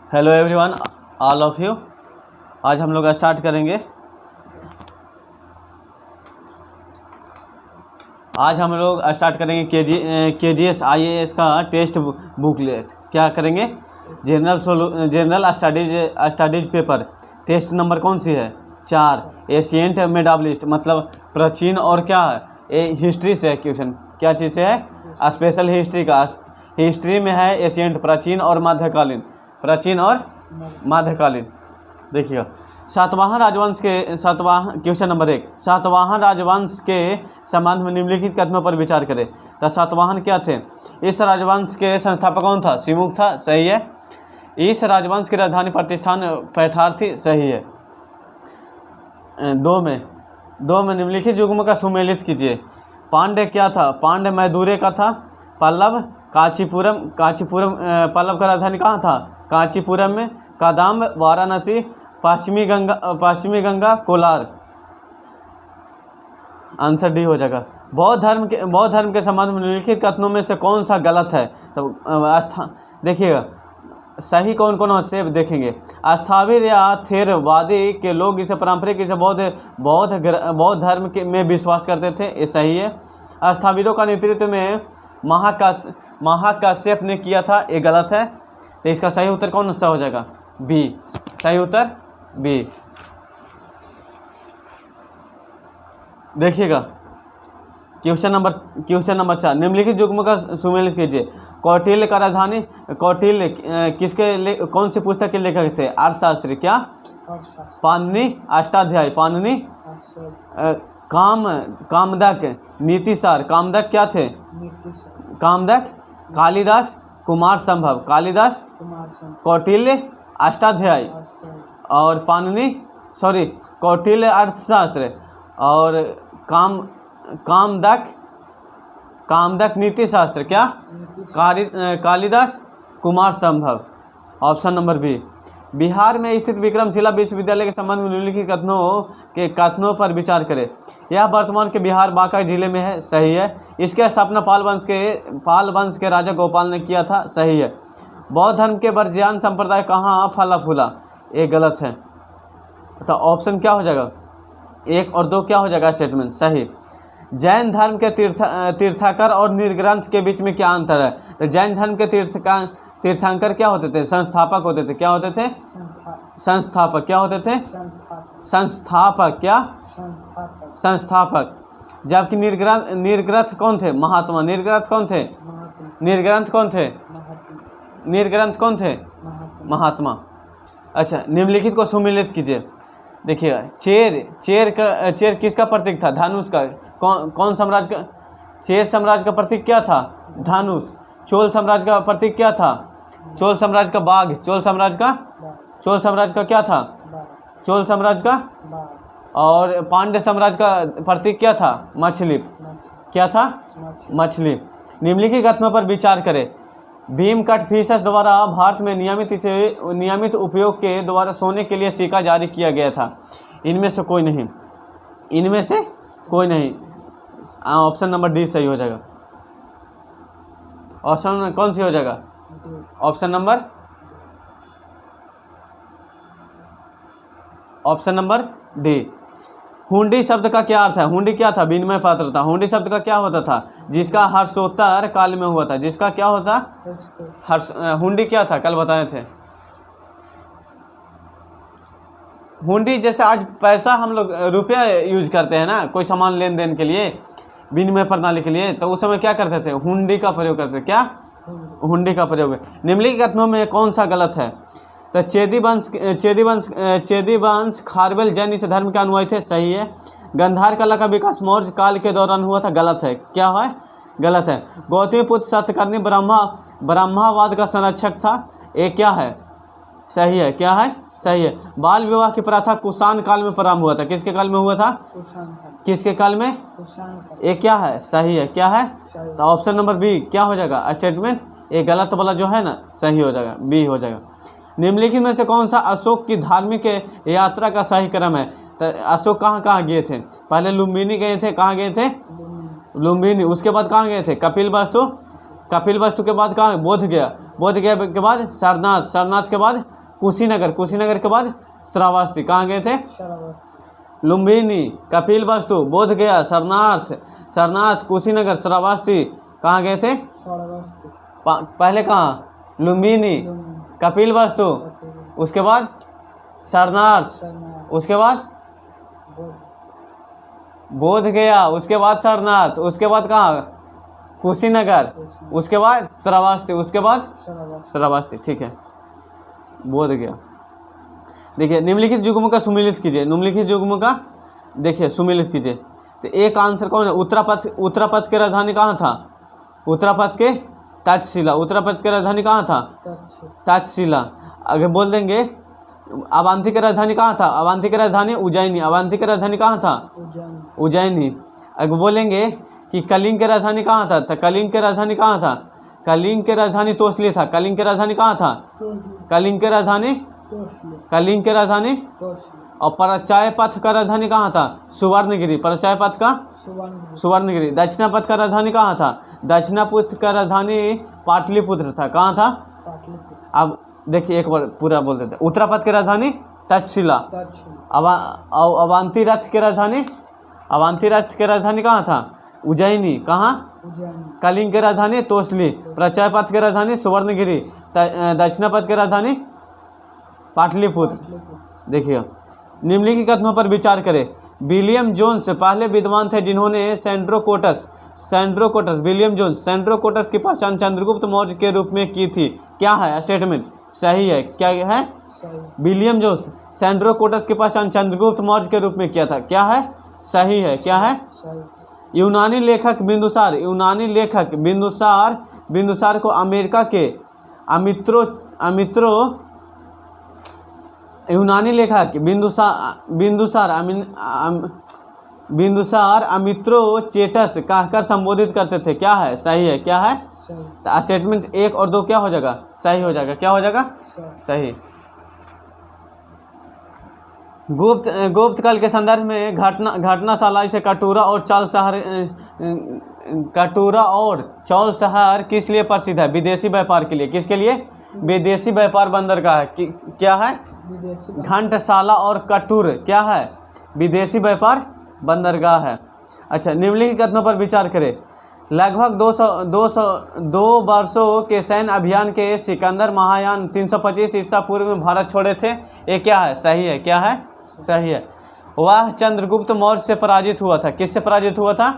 Hello everyone, all of you. आज हम लोग स्टार्ट करेंगे। KGS IAS का टेस्ट बुकलेट। क्या करेंगे? General studies paper. Test number कौन सी है? 4। एशियंट मेडाबलिस्ट मतलब प्राचीन और क्या है, हिस्ट्री से है क्वेश्चन। क्या चीज़ से है? स्पेशल हिस्ट्री का। हिस्ट्री में है एशियंट, प्राचीन और मध्यकालीन। देखिएगा, क्वेश्चन नंबर 1, सातवाहन राजवंश के संबंध में निम्नलिखित कथनों पर विचार करें। तो सातवाहन क्या थे? इस राजवंश के संस्थापक कौन था? सिमुक था, सही है। इस राजवंश की राजधानी प्रतिष्ठान पैठार थी, सही है। दो में निम्नलिखित युग्म का सुमेलित कीजिए। पांड्य क्या था? पांड्य मैदुरे का था। पल्लव कांचीपुरम पल्लव का राजधानी कहाँ था? कांचीपुरम में। कदम्ब वाराणसी। पश्चिमी गंगा कोलार। आंसर डी हो जाएगा। बौद्ध धर्म के संबंध में निम्नलिखित कथनों में से कौन सा गलत है? तो देखिएगा सही कौन कौन से देखेंगे। स्थाविर या थेरवादी के लोग इसे पारंपरिक इसे बौद्ध धर्म में विश्वास करते थे, ये सही है। स्थाविरों का नेतृत्व में महाकाश्यप ने किया था, ये गलत है। तो इसका सही उत्तर कौन सा हो जाएगा? बी। सही उत्तर बी। देखिएगा क्वेश्चन नंबर 4, निम्नलिखित युग्म का सुमेलित कीजिए। कौटिल्य का राजधानी कौन सी पुस्तक के लेखक थे? अर्थशास्त्री। क्या? पाणिनि अष्टाध्यायी। पाणिनि। कामदक नीतिसार। कामदक क्या थे? कामदक। कालिदास कुमार संभव। कालिदास। कौटिल्य अष्टाध्यायी और कौटिल्य अर्थशास्त्र और कामदक नीति शास्त्र। क्या? कालिदास कुमार संभव। Option number B. बिहार में स्थित विक्रमशिला विश्वविद्यालय के संबंध में निम्नलिखित कथनों पर विचार करें। यह वर्तमान के बिहार बांका जिले में है, सही है। इसकी स्थापना पाल वंश के राजा गोपाल ने किया था, सही है। बौद्ध धर्म के बर्जियान संप्रदाय कहाँ फला फूला? ये गलत है। तो ऑप्शन क्या हो जाएगा? 1 और 2 क्या हो जाएगा स्टेटमेंट? सही। जैन धर्म के तीर्थंकर और निर्ग्रंथ के बीच में क्या अंतर है? तो जैन धर्म के तीर्थंकर क्या होते थे? संस्थापक होते थे। क्या होते थे? संस्थापक। क्या होते थे? संस्थापक। क्या? संस्थापक। जबकि निर्ग्रंथ कौन थे? महात्मा। निर्ग्रंथ कौन थे? महात्मा। अच्छा, निम्नलिखित को सुमेलित कीजिए। देखिएगा, चेर किसका प्रतीक था? धनुष का। कौन साम्राज्य का? चेर साम्राज्य का प्रतीक क्या था? धनुष। चोल साम्राज्य का प्रतीक क्या था? चोल साम्राज्य का बाघ। चोल साम्राज्य का क्या था? चोल साम्राज्य का। और पांड्य साम्राज्य का प्रतीक क्या था? मछली। क्या था? मछली। निम्नलिखित कथनों पर विचार करें। भीम कटफिशर द्वारा भारत में नियमित उपयोग के द्वारा सोने के लिए सिक्का जारी किया गया था। इनमें से कोई नहीं। ऑप्शन नंबर डी सही हो जाएगा। ऑप्शन कौन सी हो जाएगा? Option number D. हुंडी शब्द का क्या अर्थ है? हुंडी क्या था? विनिमय पात्र था। हुंडी शब्द का क्या होता था? जिसका हर्षोत्तर काल में हुआ था। जिसका क्या होता? हुंडी क्या था? कल बताए थे। हुंडी जैसे आज पैसा हम लोग रुपया यूज करते हैं ना, कोई सामान लेन देन के लिए, विनिमय प्रणाली के लिए, तो उस समय क्या करते थे? हुंडी का प्रयोग करते थे। क्या? हुंडी का प्रयोग। निम्नलिखित कथनों में कौन सा गलत है? तो चेदी वंश खारवेल जैन इस धर्म के अनुयायी थे, सही है। गंधार कला का विकास मौर्य काल के दौरान हुआ था, गलत है। क्या है? गलत है। गौतमीपुत्र सतकर्णी ब्रह्मावाद का संरक्षक था, ये क्या है? सही है। क्या है? सही है। बाल विवाह की प्रथा कुषाण काल में प्रारंभ हुआ था। किसके काल में हुआ था? किसके काल में? ये क्या है? सही है। क्या है? तो ऑप्शन नंबर बी क्या हो जाएगा स्टेटमेंट? ये गलत वाला जो है ना, सही हो जाएगा, बी हो जाएगा। निम्नलिखित में से कौन सा अशोक की धार्मिक यात्रा का सही क्रम है? तो अशोक कहाँ गए थे? पहले लुम्बिनी गए थे। कहाँ गए थे? लुम्बिनी। उसके बाद कहाँ गए थे? कपिलवस्तु के बाद कहाँ? बोध गया के बाद सारनाथ के बाद कुशीनगर, कुशीनगर के बाद श्रावस्ती, कहाँ गए थे? श्रावस्ती। लुम्बिनी, कपिलवस्तु, बोध गया, सारनाथ, सारनाथ, कुशीनगर, श्रावस्ती, कहाँ गए थे? श्रावस्ती। पहले कहाँ? लुम्बिनी, कपिलवस्तु, उसके बाद सारनाथ, उसके बाद बोध गया, उसके बाद सारनाथ, उसके बाद कहाँ? कुशीनगर, उसके बाद श्रावस्ती, उसके बाद श्रावस्ती। ठीक है, बोध गया। देखिए निम्नलिखित युग्मों का सुमेलित कीजिए, निम्नलिखित युग्मों का देखिए सुमेलित कीजिए। तो एक आंसर कौन है? उत्तरापथ, उत्तरापथ की राजधानी कहाँ था? उत्तरापथ के तक्षशिला, उत्तरापथ की राजधानी कहाँ था? तक्षशिला। आगे बोल देंगे अवंती की राजधानी कहाँ था? अवंती की राजधानी उज्जैनी, अवंती की राजधानी कहाँ था? उज्जैनी। आगे बोलेंगे कि कलिंग की राजधानी कहाँ था? तो कलिंग की राजधानी कहाँ था? कलिंग की राजधानी तोसली था। कलिंग की राजधानी कहाँ था? कलिंग की राजधानी, कलिंग की राजधानी। और परचाय पथ का राजधानी कहाँ था? सुवर्णगिरी, परचाय पथ का सुवर्णगिरी। दक्षिणापथ का राजधानी कहाँ था? दक्षिणापथ का राजधानी पाटलिपुत्र था। कहाँ था? अब देखिए एक बार पूरा बोल देते। उत्तरापथ की राजधानी तक्षशिला। अवंती रथ की राजधानी, अवंती रथ की राजधानी कहाँ था? उज्जैनी। कहाँ? कलिंग की राजधानी तोसली, परचाय पथ की राजधानी सुवर्णगिरी, दक्षिणापथ की राजधानी पाटलिपुत्र। देखिए निम्नलिखित कथनों पर विचार करें। विलियम जोन्स पहले विद्वान थे जिन्होंने सेंड्रोकोटस, विलियम जोन्स सेंड्रोकोटस की पहचान चंद्रगुप्त मौर्य के रूप में की थी। क्या है स्टेटमेंट? सही है। क्या है? विलियम जोन्स सेंड्रोकोटस की पहचान चंद्रगुप्त मौर्य के रूप में किया था। क्या है? सही है। क्या है? यूनानी लेखक बिंदुसार, यूनानी लेखक बिंदुसार को अमेरिका के यूनानी लेखक बिंदुसार अमित्रोचेटस कहकर संबोधित करते थे। क्या है? सही है। क्या है? तो स्टेटमेंट 1 और 2 क्या हो जाएगा? सही हो जाएगा। क्या हो जाएगा? सही। गुप्त काल के संदर्भ में घटनाशाला से कटोरा और चौल शहर किस लिए प्रसिद्ध है? विदेशी व्यापार के लिए। किसके लिए? विदेशी व्यापार बंदरगाह है। क्या है? घंटसाला और कटूर क्या है? विदेशी व्यापार बंदरगाह है। अच्छा, निम्नलिखित कथनों पर विचार करें। लगभग 202 वर्षों के सैन्य अभियान के सिकंदर महायान 325 ईसा पूर्व में भारत छोड़े थे। ये क्या है? सही है। क्या है? सही है। वह चंद्रगुप्त मौर्य से पराजित हुआ था। किससे पराजित हुआ था?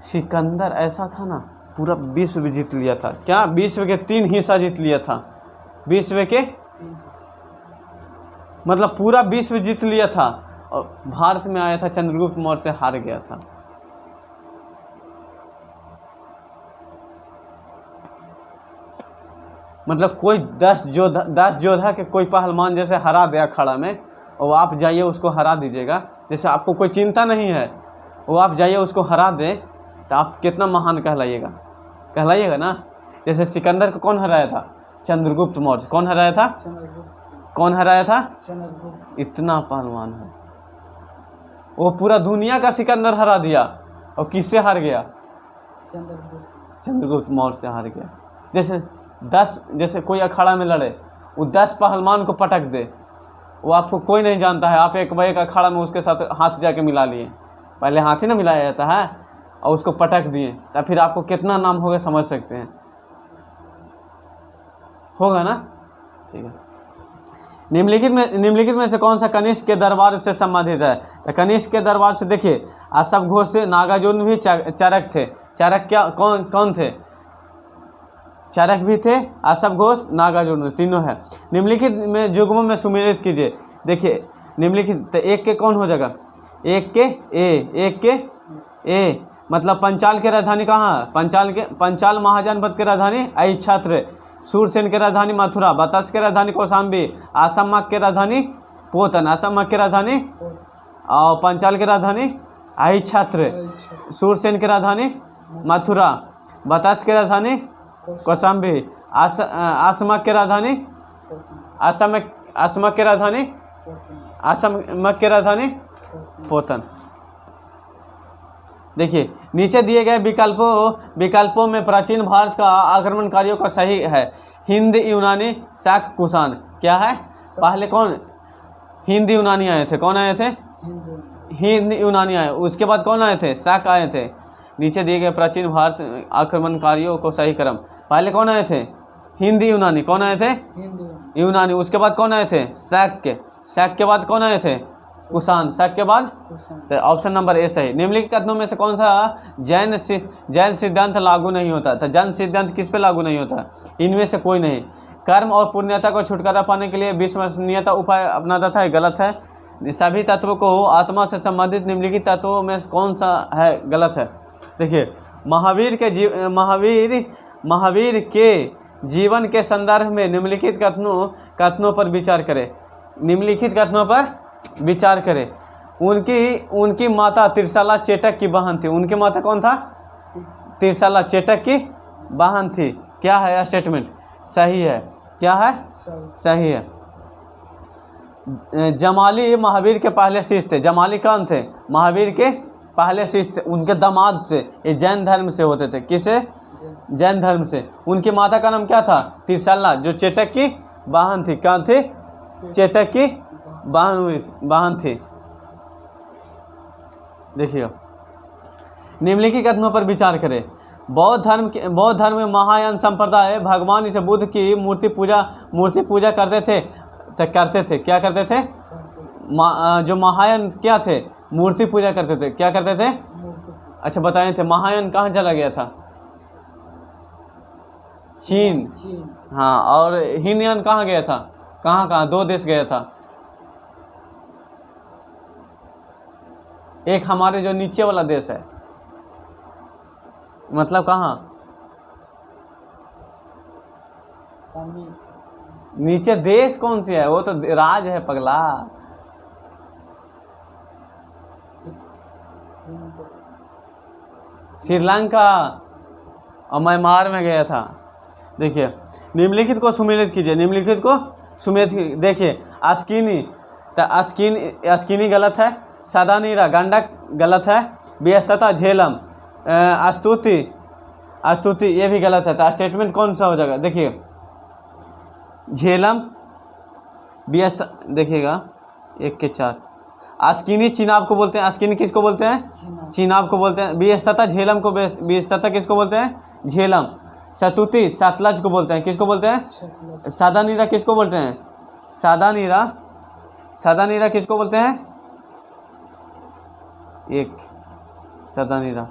सिकंदर। ऐसा था ना, पूरा विश्व जीत लिया था। क्या? विश्व के 3 हिस्सा जीत लिया था। विश्व के मतलब पूरा विश्व जीत लिया था और भारत में आया था, चंद्रगुप्त मौर्य से हार गया था। मतलब कोई 10 योद्धा के कोई पहलवान जैसे हरा दिया खड़ा में, और आप जाइए उसको हरा दीजिएगा। जैसे आपको कोई चिंता नहीं है, वो आप जाइए उसको हरा दें, तो आप कितना महान कहलाइएगा ना। जैसे सिकंदर को कौन हराया था? चंद्रगुप्त मौर्य। कौन हराया था? कौन हराया था? इतना पहलवान है वो, पूरा दुनिया का सिकंदर हरा दिया। और किससे हार गया? चंद्रगुप्त मौर्य से हार गया। जैसे कोई अखाड़ा में लड़े, वो 10 पहलवान को पटक दे, वो आपको कोई नहीं जानता है, आप एक अखाड़ा में उसके साथ हाथ जाके मिला लिए। पहले हाथ ही ना मिलाया जाता है, और उसको पटक दिए, तो फिर आपको कितना नाम होगा समझ सकते हैं। होगा ना? ठीक है। निम्नलिखित में से कौन सा कनिष्क के दरबार से संबंधित है? तो कनिष्क के दरबार से देखिए, अशोक घोष से नागार्जुन भी चरक थे। चरक क्या कौन थे? चरक भी थे, अशोक घोष, नागार्जुन, तीनों है। निम्नलिखित में युग्मों में सुमेलित कीजिए। देखिए निम्नलिखित, तो एक के कौन हो जाएगा? एक के ए मतलब पंचाल की राजधानी कहाँ? पंचाल महाजनपद की राजधानी अहिच्छत्र, सूरसेन की राजधानी मथुरा, बतस की राजधानी कौशाम्बी, असमक की राजधानी पोतन, असमक की राजधानी और पंचाल की राजधानी अहिच्छत्र, सूरसेन की राजधानी मथुरा, बतस की राजधानी कौशाम्बी, असमक की राजधानी पोतन। देखिए नीचे दिए गए विकल्पों में प्राचीन भारत का आक्रमणकारियों का सही है। हिंद यूनानी शाक कुषाण। क्या है? पहले कौन? हिंद यूनानी आए थे। कौन आए थे? हिंद यूनानी आए। उसके बाद कौन आए थे? शाक आए थे। नीचे दिए गए प्राचीन भारत आक्रमणकारियों को सही क्रम। पहले कौन आए थे? हिंद यूनानी। कौन आए थे? यूनानी। उसके बाद कौन आए थे? शाक के। शाक के बाद कौन आए थे? कुषाण। शाक के बाद तो ऑप्शन नंबर ए सही। निम्नलिखित कथनों में से कौन सा जैन सिद्धांत लागू नहीं होता? तो जैन सिद्धांत किस पे लागू नहीं होता? इनमें से कोई नहीं। कर्म और पुण्यता को छुटकारा पाने के लिए विश्वसनीयता उपाय अपनाता था, गलत है। सभी तत्वों को आत्मा से संबंधित निम्नलिखित तत्वों में कौन सा है? गलत है। देखिए, महावीर के जीवन के संदर्भ में निम्नलिखित कथनों पर विचार करें। निम्नलिखित कथनों पर विचार करें। उनकी माता त्रिशाला चेटक की बहन थी। उनकी माता कौन था? त्रिशाला चेटक की बहन थी। क्या है यह स्टेटमेंट? सही है। क्या है? सही है। जमाली महावीर के पहले शिष्य थे। जमाली कौन थे? महावीर के पहले शिष्य थे। उनके दामाद थे। ये जैन धर्म से होते थे। किसे? जैन धर्म से। उनकी माता का नाम क्या था? त्रिशाला, जो चेटक की बहन थी। कौन थी? चेटक की बहन थी। देखिए, निम्नलिखित कथनों पर विचार करें। बौद्ध धर्म में महायान संप्रदाय भगवान इस बुद्ध की मूर्ति पूजा करते थे। क्या करते थे? जो महायान क्या थे? मूर्ति पूजा करते थे। क्या करते थे? अच्छा बताए थे। महायान कहाँ चला गया था? चीन। हाँ, और हीनयान कहाँ गया था? कहाँ 2 देश गया था। एक हमारे जो नीचे वाला देश है, मतलब कहाँ? नीचे देश कौन सी है? वो तो राज है पगला। श्रीलंका और म्यांमार में गया था। देखिए, निम्नलिखित को सुमेलित कीजिए। निम्नलिखित को सुमेलित। देखिए, अस्किनी, तो अस्किनी गलत है। सदानीरा गंडक गलत है। व्यस्तता झेलम। अस्तुति ये भी गलत है। तो स्टेटमेंट कौन सा हो जाएगा? देखिए, झेलम व्यस्त। देखिएगा 1 के 4। अस्किनी चिनाब को बोलते हैं। अस्किनी किसको बोलते हैं? चिनाब को बोलते हैं। व्यस्तता झेलम को व्यस्तता किसको बोलते हैं? झेलम। सतुति सतलज को बोलते हैं। किसको बोलते हैं? सदानीरा किसको बोलते हैं? सदानीरा किसको बोलते हैं? 1 सदानीरा,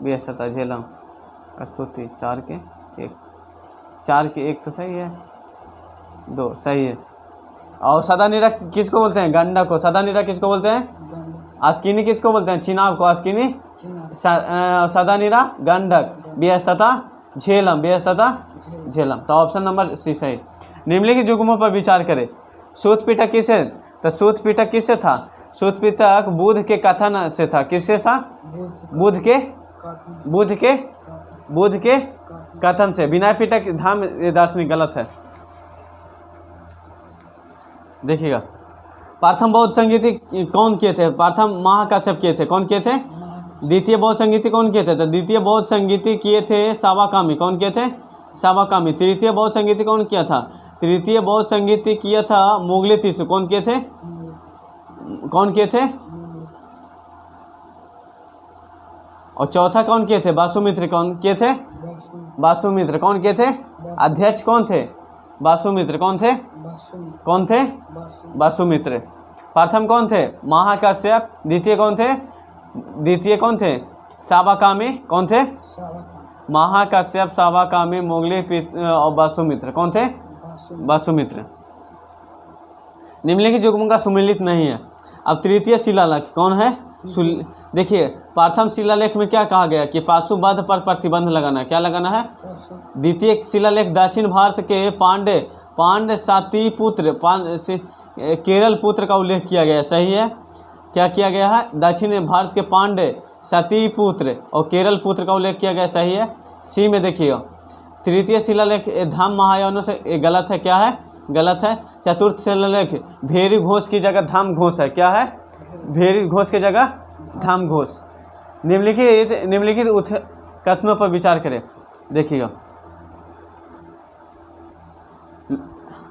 व्यस्तता झेलम, स्तुति। 4 के 1 तो सही है। 2 सही है। और सदानीरा किसको बोलते हैं? गंडक को। सदानीरा किसको बोलते हैं? अस्किनी किसको बोलते हैं? चिनाब को। अस्किनी सदानीरा गंडक। व्यस्तता झेलम। तो ऑप्शन नंबर सी सही। निम्नलिखित युग्मों पर विचार करें। सूत पिटक किसे? तो सूत पिटक किससे था? सूत पिटक बुद्ध के कथन से था। किससे था? बुद्ध के कथन से। विनय पिटक धाम दार्शनिक गलत है। देखिएगा, प्रथम बौद्ध संगीति कौन किए थे? प्रथम महाकाश्यप किए थे। कौन किए थे? द्वितीय बौद्ध संगीति कौन किए थे? तो द्वितीय बौद्ध संगीति किए थे सावाकामी। कौन किए थे? सावाकामी। तृतीय बौद्ध संगीति कौन किया था? तृतीय बौद्ध संगीति किया था मुगले तीसु। कौन किए थे? और चौथा कौन किए थे? वासुमित्र। कौन किए थे? वासुमित्र। कौन किए थे? अध्यक्ष कौन थे? वासुमित्र। कौन थे? वासुमित्र। प्रथम कौन थे? महाकाश्यप। द्वितीय कौन थे? सावाकामी। कौन थे? महाकाश्यप, सावाकामी, मुगले और वासुमित्र। कौन थे? वासुमित्र। निम्नलिखित युग्म का सुमेलित नहीं है। अब तृतीय शिलालेख कौन है? देखिए, प्रथम शिलालेख में क्या कहा गया कि पाशुवध पर प्रतिबंध लगाना। क्या लगाना है? द्वितीय शिलालेख दक्षिण भारत के पांड्य सातिपुत्र केरल पुत्र का उल्लेख किया गया। सही है। क्या किया गया है? दक्षिण भारत के पांड्य सातिपुत्र और केरल पुत्र का उल्लेख किया गया। सही है। सी में देखिएगा, तृतीय शिलालेख धाम महायानों से गलत है। क्या है? गलत है। चतुर्थ शिलालेख भेरी घोष की जगह धाम घोष है। क्या है? भेरी घोष की जगह धाम घोष। निम्नलिखित कथनों पर विचार करें। देखिएगा,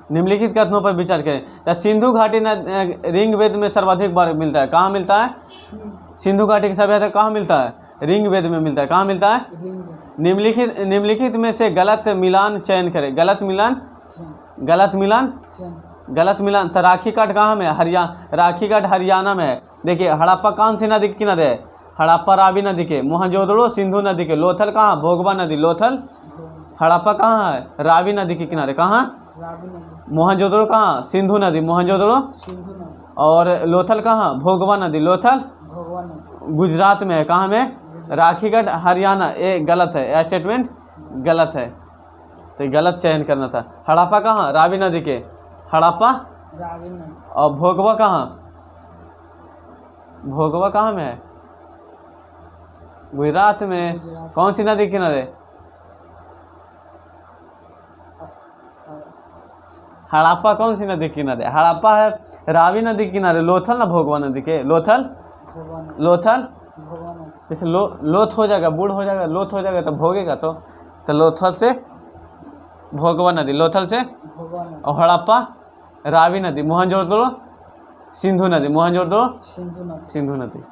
निम्नलिखित कथनों पर विचार करें। तो सिंधु घाटी ऋग्वेद में सर्वाधिक बार मिलता है, कहाँ मिलता है? सिंधु घाटी की सभ्यता कहाँ मिलता है? ऋग्वेद में मिलता है। कहाँ मिलता है? निम्नलिखित में से गलत मिलान चयन करें। गलत मिलान। तो राखी घाट कहाँ में है? राखी घाट हरियाणा में है। देखिए हड़प्पा कौन सी नदी के किनारे है? हड़प्पा रावी नदी के। मोहनजोदड़ो सिंधु नदी के। लोथल कहाँ? भोगवा नदी। लोथल हड़प्पा कहाँ है? रावी नदी के किनारे। कहाँ? मोहनजोदड़ो कहाँ? सिंधु नदी। मोहनजोदड़ो। और लोथल कहाँ? भोगवा नदी। लोथल गुजरात में है। कहाँ में? राखीगढ़ हरियाणा। ये गलत है, यह स्टेटमेंट गलत है, तो गलत चयन करना था। हड़प्पा कहाँ? रावी नदी के। हड़प्पा। और भोगवा कहाँ? भोगवा कहाँ में है? गुजरात में। कौन सी नदी किनारे? हड़प्पा कौन सी नदी किनारे? हड़प्पा है रावी नदी किनारे। लोथल ना भोगवा नदी के। लोथल जैसे लोथ हो जाएगा, बूढ़ हो जाएगा, लोथ हो जाएगा तो भोगेगा तो लोथल से भोगवा नदी। लोथल से। और हड़प्पा रावी नदी। मोहनजोदड़ो सिंधु नदी। मोहनजोदड़ो सिंधु नदी।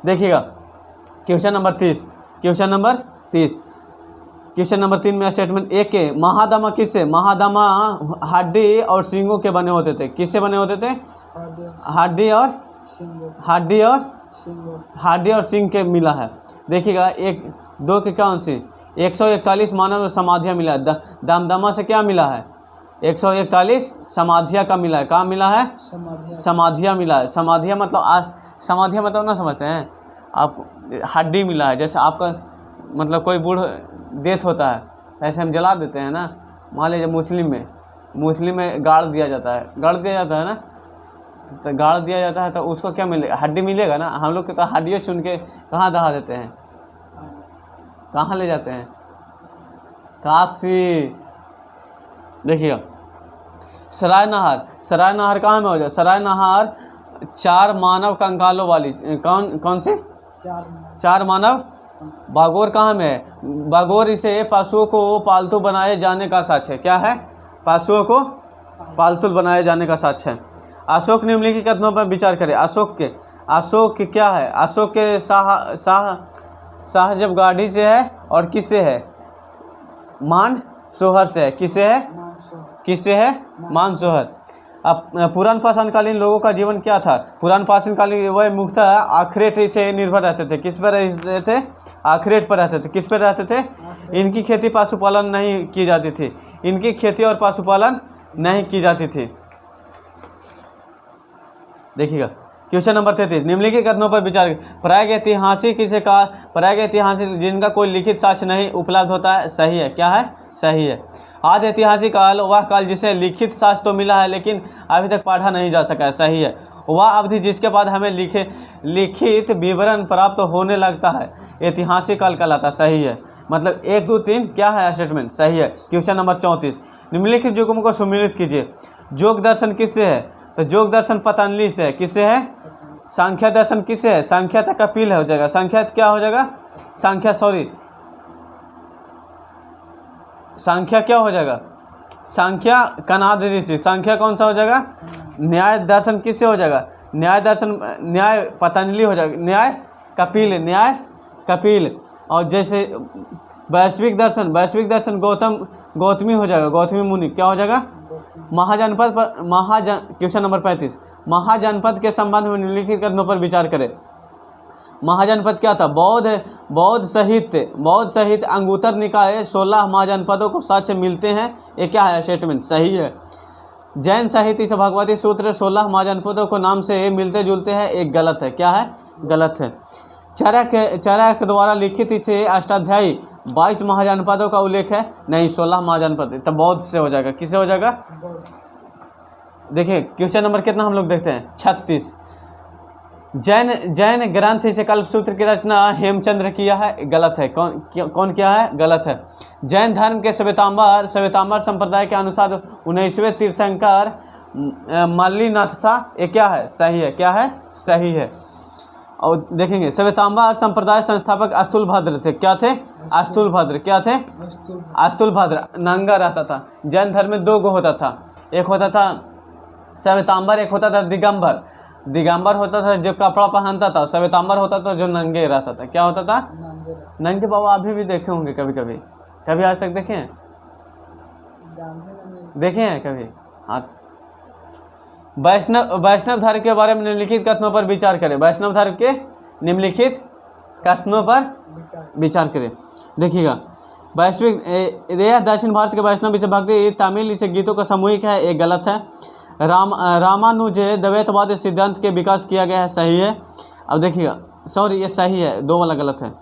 देखिएगा क्वेश्चन नंबर 30। क्वेश्चन नंबर 3 में स्टेटमेंट एक के महादामा किससे? महादामा हड्डी और सींगों के बने होते थे। किससे बने होते थे? हड्डी और सींग के मिला है। देखिएगा 1-2 के कौन सी? 141 मानव समाधियाँ मिला है। दमदमा से क्या मिला है? 141 समाधियाँ का मिला है। कहाँ मिला है? समाधियाँ मिला है। समाधियाँ मतलब ना समझते हैं आप? हड्डी मिला है। जैसे आपका मतलब कोई बूढ़ डेथ होता है ऐसे हम जला देते हैं ना। मान लीजिए मुस्लिम में गाड़ दिया जाता है ना, तो गाड़ दिया जाता है तो उसको क्या मिलेगा? हड्डी मिलेगा ना। हम लोग तो हड्डियों चुन के कहाँ दहा देते हैं? कहाँ ले जाते हैं? काशी। देखिए सराय नहर कहाँ में हो जाए? सराय नहर 4 मानव कंकालों वाली। कौन सी? 4 मानव। बागोर कहाँ में है? बागोर इसे पशुओं को पालतू बनाए जाने का साक्ष्य है। क्या है? पशुओं को पालतू बनाए जाने का साक्ष्य है। अशोक निम्नलिखित कथनों पर विचार करें। अशोक क्या है? अशोक के शाह जब गाड़ी से है और किससे है? मानसरोवर से है। किससे है? मानसरोवर। अब पुरान पाषाणकालीन लोगों का जीवन क्या था? पुरान पाषाणकालीन वह मुख्यतः आखरेट से निर्भर रहते थे। किस पर रहते थे? आखरेट पर रहते थे। किस पर रहते थे? इनकी खेती पशुपालन नहीं की जाती थी। इनकी खेती और पशुपालन नहीं की जाती थी। देखिएगा क्वेश्चन नंबर 33। निम्नलिखित कथनों पर विचार। प्रागैतिहासिक किसे कहा? प्रागैतिहासिक जिनका कोई लिखित साक्ष्य नहीं उपलब्ध होता है। सही है। क्या है? सही है। आदि ऐतिहासिक काल वह काल जिसे लिखित साक्ष्य तो मिला है लेकिन अभी तक पढ़ा नहीं जा सका है। सही है। वह अवधि जिसके बाद हमें लिखित विवरण प्राप्त होने लगता है ऐतिहासिक काल कहलाता है। सही है। मतलब 1, 2, 3 क्या है स्टेटमेंट? सही है। Question number 34। निम्नलिखित युग्मों को सम्मिलित कीजिए। योग दर्शन किससे है? तो योग दर्शन पतंजलि से है। किससे है? सांख्य दर्शन किससे है? सांख्य तक कपिल हो जाएगा। सांख्य क्या हो जाएगा? सांख्य क्या हो जाएगा? सांख्य कनाद ऋषि। सांख्य कौन सा हो जाएगा? न्याय दर्शन किससे हो जाएगा? न्याय पतंजलि हो जाएगा। न्याय कपिल। और जैसे वैश्विक दर्शन गौतमी हो जाएगा। गौतमी मुनि क्या हो जाएगा? Question number 35। महाजनपद के संबंध में निम्नलिखित कथनों पर विचार करें। महाजनपद क्या था? बौद्ध साहित्य अंगुत्तर निकाय 16 महाजनपदों को साक्ष्य मिलते हैं। ये क्या है स्टेटमेंट? सही है। जैन साहित्य से भगवती सूत्र 16 महाजनपदों को नाम से मिलते जुलते हैं। एक गलत है। क्या है? गलत है। चरक द्वारा लिखित इसे अष्टाध्यायी 22 महाजनपदों का उल्लेख है। नहीं, 16 महाजनपद। तब बौद्ध से हो जाएगा। किससे हो जाएगा? देखिए क्वेश्चन नंबर कितना हम लोग देखते हैं? 36। जैन ग्रंथ से कल्पसूत्र की रचना हेमचंद्र किया है। गलत है। कौन किया है? गलत है। जैन धर्म के श्वेतांबर संप्रदाय के अनुसार 19वें तीर्थंकर मल्लीनाथ था। ये क्या है? सही है। क्या है? सही है। और देखेंगे श्वेतांबर संप्रदाय संस्थापक अस्तुलभद्र थे। क्या थे? अस्तुलभद्र। क्या थे? वस्तु अस्तुलभद्र। नंगा रहता था। जैन धर्म में 2 गो होता था, एक होता था श्वेतांबर, एक होता था दिगंबर। दिगंबर होता था जो कपड़ा पहनता था, श्वेतांबर होता था जो नंगे रहता था। क्या होता था? नांदेरा नंगे बाबा अभी भी देखे होंगे कभी कभी, कभी आज तक देखे हैं? गांधीनगर में देखे हैं कभी? हाँ। वैष्णव धर्म के बारे में निम्नलिखित कथनों पर विचार करें। वैष्णव धर्म के निम्नलिखित कथनों पर विचार करें। देखिएगा, वैश्विक यह दक्षिण भारत के वैष्णव इसे भक्ति तमिल इसे गीतों का सामूहिक है, एक गलत है। रामानुजे द्वैतवाद सिद्धांत के विकास किया गया है, सही है। अब देखिएगा, सॉरी ये सही है, 2 वाला गलत है।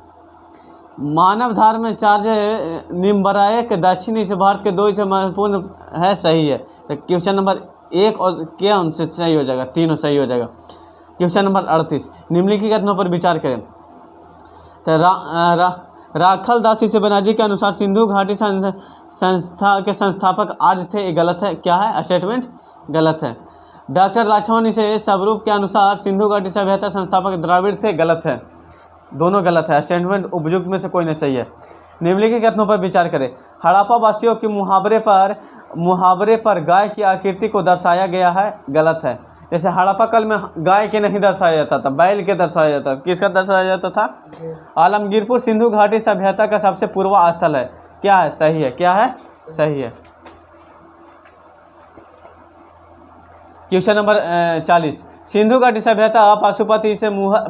मानव धर्माचार्य निम्बरायक दक्षिणी से भारत के 2 से महत्वपूर्ण है, सही है। तो क्वेश्चन नंबर 1 और क्या उनसे सही हो जाएगा, 3 सही हो जाएगा। क्वेश्चन नंबर 38, निम्नलिखित कथनों पर विचार करें। तो राखल दासी से बनार्जी के अनुसार सिंधु घाटी संस्था के संस्थापक आर्य थे, ये गलत है। क्या है? स्टेटमेंट गलत है। डॉक्टर लक्ष्मण इसे स्वरूप के अनुसार सिंधु घाटी सभ्यता संस्थापक द्राविड़ थे, गलत है। दोनों गलत है, स्टेटमेंट उपयुक्त में से कोई नहीं सही है। निम्नलिखित कथनों पर विचार करें। हड़प्पा वासियों के मुहावरे पर गाय की आकृति को दर्शाया गया है, गलत है। जैसे हड़प्पा काल में गाय के नहीं दर्शाया जाता था, बैल के दर्शाया जाता था। किसका दर्शाया जाता था? आलमगीरपुर सिंधु घाटी सभ्यता का सबसे पूर्व स्थल है। क्या है? सही है। क्या है? सही है। क्वेश्चन नंबर 40, सिंधु घाटी सभ्यता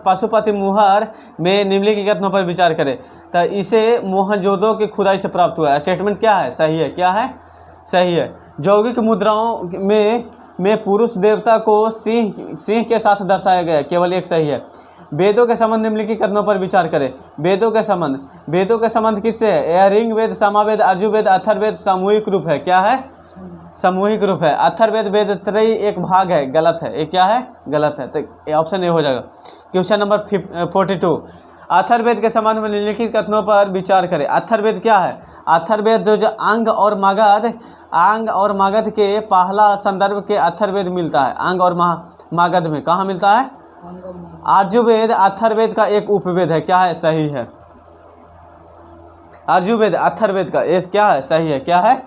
पशुपति मुहर में निम्नलिखित कथनों पर विचार करें। तो इसे मोहनजोदड़ो की खुदाई से प्राप्त हुआ है। स्टेटमेंट क्या है? सही है। क्या है? सही है। यौगिक मुद्राओं में पुरुष देवता को सिंह के साथ दर्शाया गया है, केवल एक सही है। वेदों के संबंध निम्नलिखित कथनों पर विचार करें। वेदों के संबंध किससे है? यह ऋग्वेद, सामवेद, यजुर्वेद, अथर्ववेद सामूहिक रूप है। क्या है? सामूहिक रूप है। अथर्ववेद वेद त्रयी एक भाग है, गलत है। ये क्या है? गलत है। तो ऑप्शन ए हो जाएगा। क्वेश्चन नंबर 42, अथर्ववेद के संबंध में निम्नलिखित कथनों पर विचार करें। अथर्ववेद क्या है? अथर्ववेद जो अंग और मागध के पहला संदर्भ के अथर्ववेद मिलता है। अंग और मागध में कहाँ मिलता है? आर्युवेद अथर्ववेद का एक उपवेद है। क्या है? सही है। आर्युवेद अथर्ववेद का एक क्या है? सही है। क्या है?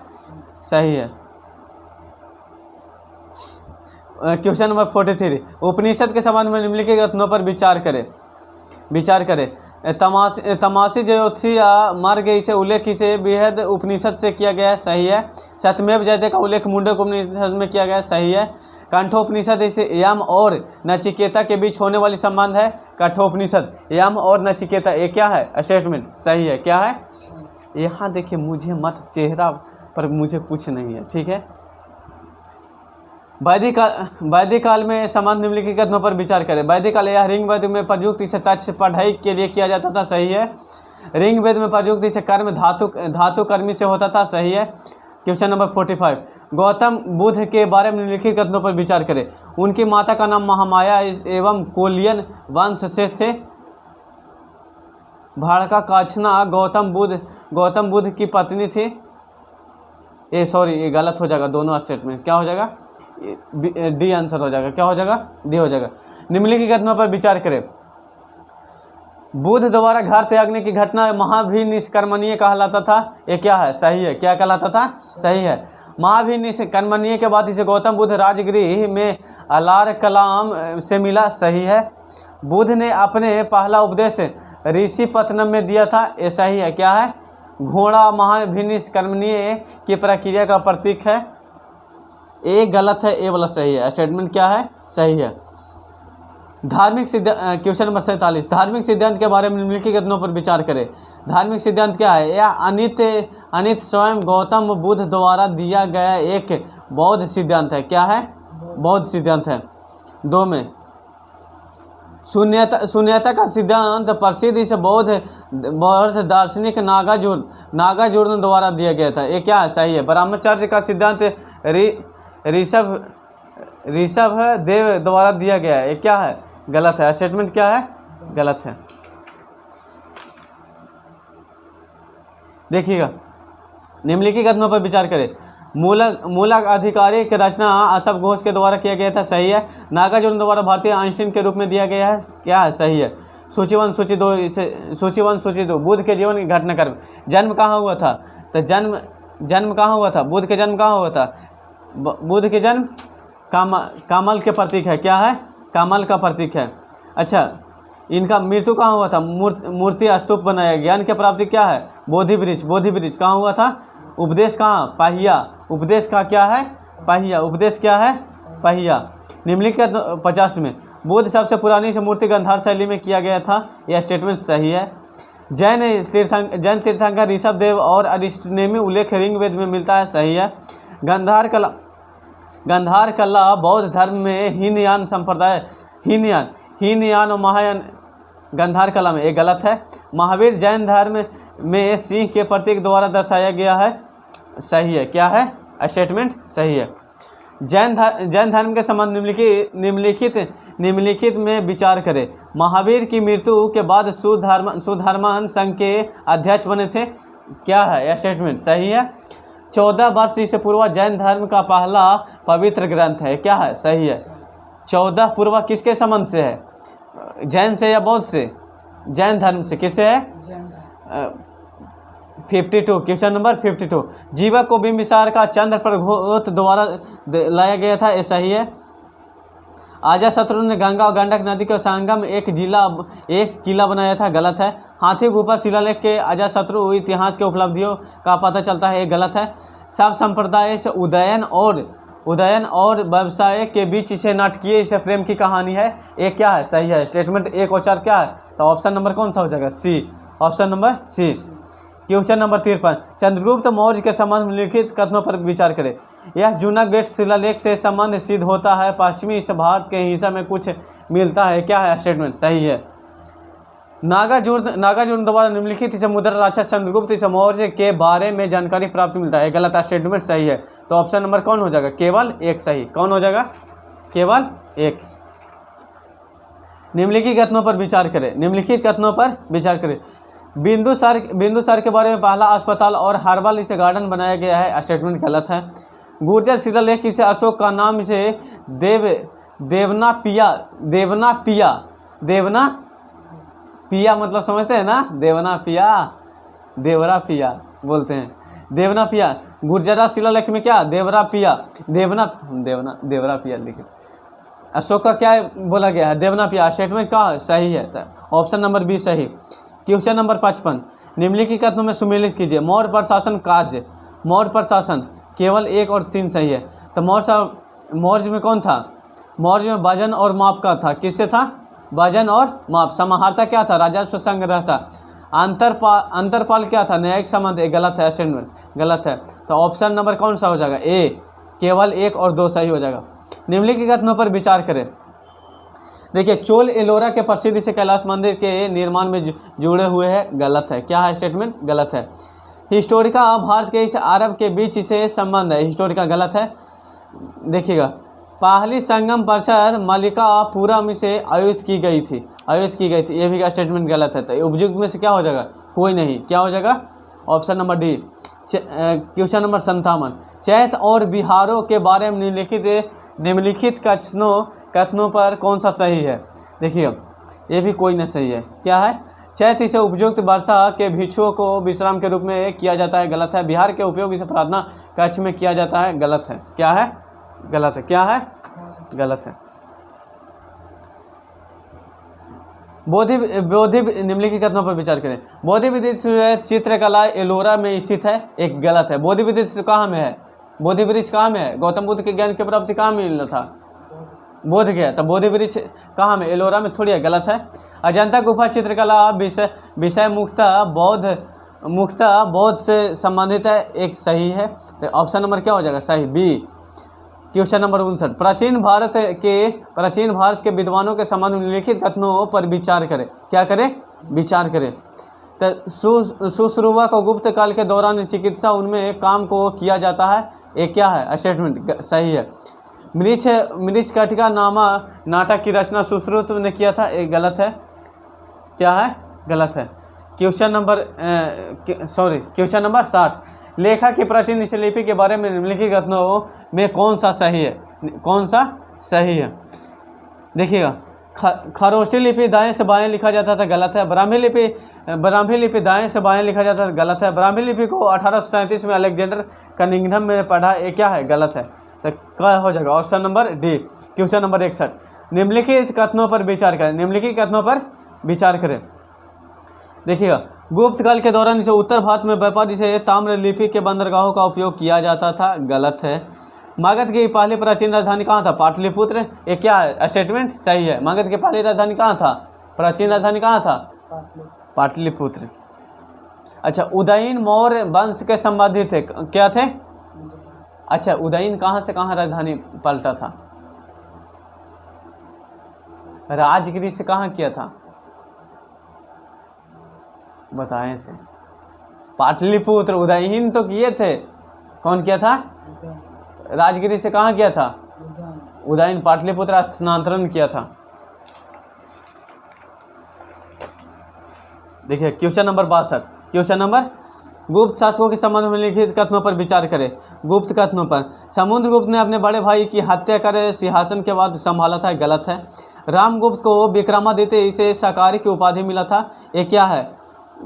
सही है। क्वेश्चन नंबर 43, उपनिषद के संबंध में निम्नलिखित कथनों पर विचार करें। तमासी ज्योतिषीय मार्ग इसे उल्लेख इसे बृहद उपनिषद से किया गया है, सही है। सत्यमेव जयते का उल्लेख मुंडक उपनिषद में किया गया है, सही है। कंठोपनिषद इसे यम और नचिकेता के बीच होने वाली संबंध है। कंठोपनिषद यम और नचिकेता, ये क्या है? स्टेटमेंट सही है। क्या है? यहाँ देखिए, मुझे मत चेहरा पर मुझे कुछ नहीं है, ठीक है। वैदिक काल में संबंध निम्नलिखित कथनों पर विचार करें। वैदिक काल या ऋग्वेद में प्रयुक्त इसे तथ्य पढ़ाई के लिए किया जाता था, सही है। ऋग्वेद में प्रयुक्त इसे कर्म धातु कर्मी से होता था, सही है। क्वेश्चन नंबर 45, गौतम बुद्ध के बारे में निम्नलिखित कथनों पर विचार करें। उनकी माता का नाम महामाया एवं कोलियन वंश से थे। भाड़का काछना गौतम बुद्ध की पत्नी थी। ये गलत हो जाएगा, दोनों स्टेटमेंट। क्या हो जाएगा? डी आंसर हो जाएगा। क्या हो जाएगा? डी हो जाएगा। निम्नलिखित कथनों पर विचार करें। बुद्ध द्वारा घर त्यागने की घटना महाभिनिष्कर्मणीय कहलाता था, ये क्या है? सही है। क्या कहलाता था? सही है। महाभिनिष्कर्मणीय के बाद इसे गौतम बुद्ध राजगृह में अलार कलाम से मिला, सही है। बुद्ध ने अपने पहला उपदेश ऋषिपत्तनम में दिया था, ये सही है। क्या है? घोड़ा महाभिनिष्कर्मणीय की प्रक्रिया का प्रतीक है, ये गलत है, ये वाला सही है। स्टेटमेंट क्या है? सही है। धार्मिक सिद्धांत, क्वेश्चन नंबर 47, धार्मिक सिद्धांत के बारे में निम्नलिखित कथनों पर विचार करें। धार्मिक सिद्धांत क्या है? यह अनित्य स्वयं गौतम बुद्ध द्वारा दिया गया एक बौद्ध सिद्धांत है। क्या है? बौद्ध सिद्धांत है। 2 में शून्यता का सिद्धांत प्रसिद्ध इसे बौद्ध दार्शनिक नागार्जुन द्वारा दिया गया था, ये क्या है? सही है। ब्रह्मचर्य का सिद्धांत ऋषभ देव द्वारा दिया गया है, ये क्या है? गलत है। स्टेटमेंट क्या है? गलत है। देखिएगा, निम्नलिखित कथनों पर विचार करें। मूलक अधिकारी की रचना अशोक घोष के द्वारा किया गया था, सही है। नागार्जुन द्वारा भारतीय आइंस्टीन के रूप में दिया गया है, क्या है, सही है। सूची 1 सूची 2 इसे सूची 1 सूची 2 बुद्ध के जीवन की घटनाक्रम। जन्म कहाँ हुआ था, तो जन्म कहाँ हुआ था, बुद्ध के जन्म कहाँ हुआ था, बुद्ध के जन्म कमल के प्रतीक है, क्या है, कमल का प्रतीक है। अच्छा, इनका मृत्यु कहाँ हुआ था, मूर्ति स्तूप बनाया। ज्ञान की प्राप्ति क्या है, बोधि वृक्ष कहाँ हुआ था। उपदेश कहाँ, पहिया, उपदेश का क्या है, पहिया, उपदेश क्या है, पहिया। निम्नलिखित 50 में बुद्ध सबसे पुरानी से मूर्ति गांधार शैली में किया गया था, यह स्टेटमेंट सही है। जैन तीर्थंकर ऋषभ देव और अरिस्टनेमी उल्लेख ऋग्वेद में मिलता है, सही है। गांधार कला बौद्ध धर्म में हीनयान संप्रदाय, हीनयान और महायान गांधार कला में, एक गलत है। महावीर जैन धर्म में सिंह के प्रतीक द्वारा दर्शाया गया है, सही है, क्या है, स्टेटमेंट सही है। जैन धर्म के संबंध निम्नलिखित में विचार करें। महावीर की मृत्यु के बाद सुधर्मान संघ के अध्यक्ष बने थे, क्या है, स्टेटमेंट सही है। 14 वर्ष ईसा पूर्व जैन धर्म का पहला पवित्र ग्रंथ है, क्या है, सही है। 14 पूर्व किसके संबंध से है, जैन से या बौद्ध से, जैन धर्म से, किससे है, 52, क्वेश्चन नंबर 52। जीवक को बिंबिसार का चंद्र पर घोष द्वारा लाया गया था, ऐसा ही है। अजातशत्रु ने गंगा और गंडक नदी के संगम एक किला बनाया था, गलत है। हाथी गुफा शिलालेख के अजातशत्रु इतिहास के उपलब्धियों का पता चलता है, ये गलत है। सब संप्रदाय से उदयन और व्यवसाय के बीच इसे नाटकीय इसे प्रेम की कहानी है, एक क्या है, सही है। स्टेटमेंट 1 और 4 क्या है, तो ऑप्शन नंबर कौन सा हो जाएगा, C, option number C. Question number 53। Chandragupta Maurya के संबंध में लिखित कथनों पर विचार करें। यह जूनागढ़ शिलालेख से संबंध सिद्ध होता है, पश्चिमी भारत के हिस्सा में कुछ मिलता है, क्या है, स्टेटमेंट सही है। नागार्जुन द्वारा निम्नलिखित इसे मुद्रा राक्षस चंद्रगुप्त मौर्य के बारे में जानकारी प्राप्त मिलता है, गलत, स्टेटमेंट सही है। तो ऑप्शन नंबर कौन हो जाएगा, केवल 1 सही, कौन हो जाएगा, केवल 1। निम्नलिखित कथनों पर विचार करें। बिंदुसार के बारे में पहला अस्पताल और हर्बल इसे गार्डन बनाया गया है, स्टेटमेंट गलत है। गुर्जर शिलालेख इसे अशोक का नाम इसे देवना पिया मतलब समझते हैं ना, देवरा पिया बोलते हैं, देवना पिया। गुर्जरा शिलालेख में क्या, देवरा पिया लिखे। अशोक का क्या बोला गया है, देवना पिया, स्टेटमेंट का सही है, ऑप्शन नंबर बी सही। Question number 55। निम्नलिखित कथनों में सुमेलित कीजिए। मौर्य प्रशासन कार्य, मौर्य प्रशासन केवल 1 और 3 सही है। तो मौर्य में कौन था, मौर्य में वजन और माप का था, किससे था, वजन और माप। समाहर्ता क्या था, राजस्व संग्रह था। अंतरपाल क्या था, न्यायिक संबंध, गलत है, स्टेटमेंट गलत है। तो ऑप्शन नंबर कौन सा हो जाएगा, ए, केवल 1 और 2 सही हो जाएगा। निम्नलिखित कथनों पर विचार करें। देखिए, चोल एलोरा के प्रसिद्ध से कैलाश मंदिर के निर्माण में जुड़े हुए हैं, गलत है, क्या है, स्टेटमेंट गलत है। हिस्टोरिका भारत के इस अरब के बीच से संबंध है, हिस्टोरिका गलत है। देखिएगा, पहली संगम परिषद मलिकापुरम से आयोजित की गई थी, ये भी का स्टेटमेंट गलत है। तो उपयुक्त में से क्या हो जाएगा, कोई नहीं, क्या हो जाएगा, option number D. Question number 57। चैत और बिहारों के बारे में निम्नलिखित कथनों पर कौन सा सही है। देखिए, ये भी कोई नहीं सही है, क्या है, चैत इसे उपयुक्त वर्षा के भिक्षुओं को विश्राम के रूप में किया जाता है, गलत है। बिहार के उपयोग इसे प्रार्थना कक्ष में किया जाता है, गलत है, क्या है, गलत है, क्या है, गलत है। बोधि निम्नलिखित कथनों पर विचार करें। बोधि विद्युत चित्रकला एलोरा में स्थित है, एक गलत है। बोधि विद्युत कहाँ में है, बोधि वृक्ष कहाँ में है, गौतम बुद्ध के ज्ञान की प्राप्ति कहाँ में मिला था, बोध गया। तो बोधि वृक्ष कहाँ में, एलोरा में थोड़ी है, गलत है। अजंता गुफा चित्रकला विषय मुख्यतः बौद्ध से संबंधित है, एक सही है। तो ऑप्शन नंबर क्या हो जाएगा, सही, बी। Question number 59। प्राचीन भारत के विद्वानों के संबंध में लिखित कथनों पर विचार करें, क्या करें, विचार करें। तो सुश्रुवा को गुप्त काल के दौरान चिकित्सा उनमें काम को किया जाता है, एक क्या है, स्टेटमेंट सही है। मृच्छकटिका नामा नाटक की रचना सुश्रुत ने किया था, एक गलत है, क्या है, गलत है। Question number 60। लेखक की प्राचीन लिपि के बारे में निम्नलिखित कथनों में कौन सा सही है? कौन सा सही है? देखिएगा, खरोष्ठी लिपि दाएं से बाएं लिखा जाता था, गलत है। ब्राह्मी लिपि दाएं से बाएं लिखा जाता था, गलत है। ब्राह्मी लिपि को 1837 में अलेक्जेंडर कनिंघम में पढ़ा, ये क्या है? गलत है। तो क्या हो जाएगा? Option number D. Question number 61, निम्नलिखित कथनों पर विचार करें। निम्नलिखित कथनों पर विचार करें। देखिएगा, गुप्त काल के दौरान इसे उत्तर भारत में व्यापारी से ताम्र लिपि के बंदरगाहों का उपयोग किया जाता था, गलत है। मगध की पहली प्राचीन राजधानी कहाँ था? पाटलिपुत्र, ये क्या है? स्टेटमेंट सही है। मगध की पहली राजधानी कहाँ था? प्राचीन राजधानी कहाँ था? पाटलिपुत्र। अच्छा, उदयन मौर्य वंश के संबंधित थे, क्या थे? अच्छा, उदयन कहाँ से कहाँ राजधानी पलटा था? राजगिरी से कहाँ किया था? बताए थे पाटलिपुत्र। उदयन तो किए थे, कौन किया था? राजगिरी से कहाँ किया था? उदयन पाटलिपुत्र स्थानांतरण किया था। देखिए क्वेश्चन नंबर 62, क्वेश्चन नंबर, गुप्त शासकों के संबंध में लिखित कथनों पर विचार करें। गुप्त कथनों पर, समुद्रगुप्त ने अपने बड़े भाई की हत्या कर सिंहासन के बाद संभाला था, गलत है। रामगुप्त को विक्रमादित्य इसे शाकाहारी की उपाधि मिला था, ये क्या है?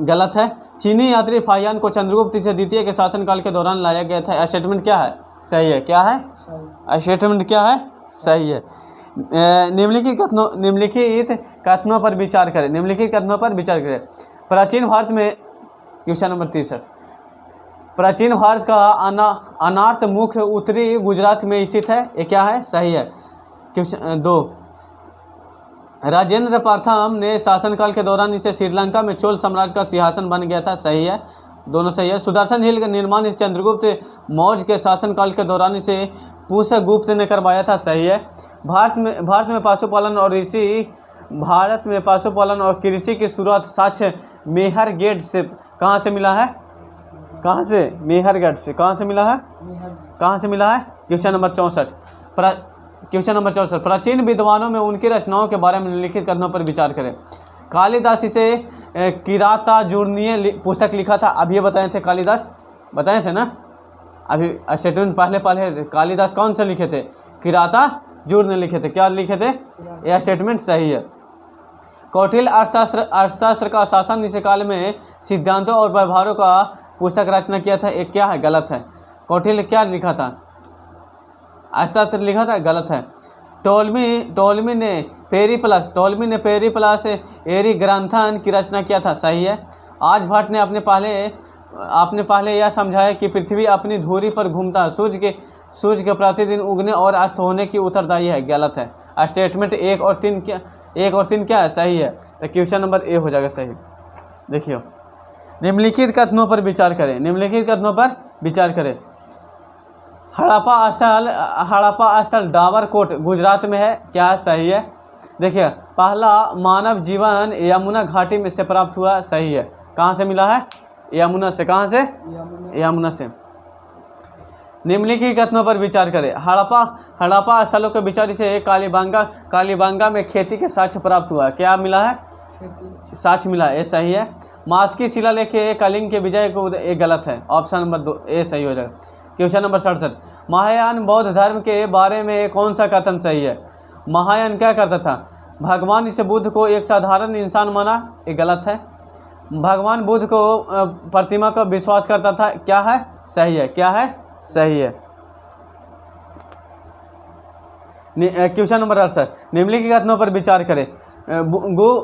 गलत है। चीनी यात्री फाहियान को चंद्रगुप्त से द्वितीय के शासनकाल के दौरान लाया गया था, स्टेटमेंट क्या है? सही है। क्या है? स्टेटमेंट क्या है? सही है। निम्नलिखित कथनों पर विचार करें। निम्नलिखित कथनों पर विचार करें। प्राचीन भारत में, क्वेश्चन नंबर 63, प्राचीन भारत का अनार्थ मुख्य उत्तरी गुजरात में स्थित है, ये क्या है? सही है। क्वेश्चन 2, राजेंद्र प्रथम ने शासनकाल के दौरान इसे श्रीलंका में चोल साम्राज्य का सिंहासन बन गया था, सही है। दोनों सही है। सुदर्शन हिल का निर्माण चंद्रगुप्त मौर्य के शासनकाल के दौरान इसे पुष्यगुप्त ने करवाया था, सही है। भारत में पशुपालन और कृषि की शुरुआत साक्ष्य मेहरगढ़ से कहाँ से मिला है? कहाँ से? मेहरगढ़ से। कहाँ से मिला है? कहाँ से मिला है? क्वेश्चन नंबर 64, प्राचीन विद्वानों में उनकी रचनाओं के बारे में निम्नलिखित कथनों पर विचार करें। कालिदास इसे किरातार्जुनीय पुस्तक लिखा था, अब ये बताए थे कालिदास, बताए थे ना अभी स्टेटमेंट पहले कालिदास कौन से लिखे थे? किरातार्जुनीय लिखे थे, क्या लिखे थे? यह स्टेटमेंट सही है। कौटिल्य अर्थशास्त्र का शासन इस काल में सिद्धांतों और व्यवहारों का पुस्तक रचना किया था, एक क्या है? गलत है। कौटिल्य क्या लिखा था? अर्थशास्त्र लिखा था, गलत है। टोलमी ने पेरिप्लस एरी ग्रंथन की रचना किया था, सही है। आर्यभट्ट ने आपने पहले यह समझाया कि पृथ्वी अपनी धुरी पर घूमता है, सूर्य के प्रतिदिन उगने और अस्त होने की उत्तरदायी है, गलत है। स्टेटमेंट 1 और 3 क्या है? सही है। तो क्वेश्चन नंबर ए हो जाएगा सही। देखिए, निम्नलिखित कथनों पर विचार करें। निम्नलिखित कथनों पर विचार करें। हड़प्पा स्थल डाबरकोट गुजरात में है, क्या सही है? देखिए, पहला मानव जीवन यमुना घाटी में से प्राप्त हुआ, सही है। कहाँ से मिला है? यमुना से। कहाँ से? यमुना से। निम्नलिखित कथनों पर विचार करें। हड़प्पा स्थलों के विचार से कालीबांगा में खेती के साक्ष्य प्राप्त हुआ, क्या मिला है? साक्ष्य मिला, ये सही है। मास्की शिलालेख कलिंग के विजय को, ये गलत है। ऑप्शन नंबर 2 ए सही हो जाएगा। क्वेश्चन नंबर 67, महायान बौद्ध धर्म के बारे में कौन सा कथन सही है? महायान क्या करता था? भगवान इस बुद्ध को एक साधारण इंसान माना, ये गलत है। भगवान बुद्ध को प्रतिमा का विश्वास करता था, क्या है? सही है। क्या है? सही है। क्वेश्चन नंबर 68, निम्नलिखित कथनों पर विचार करें।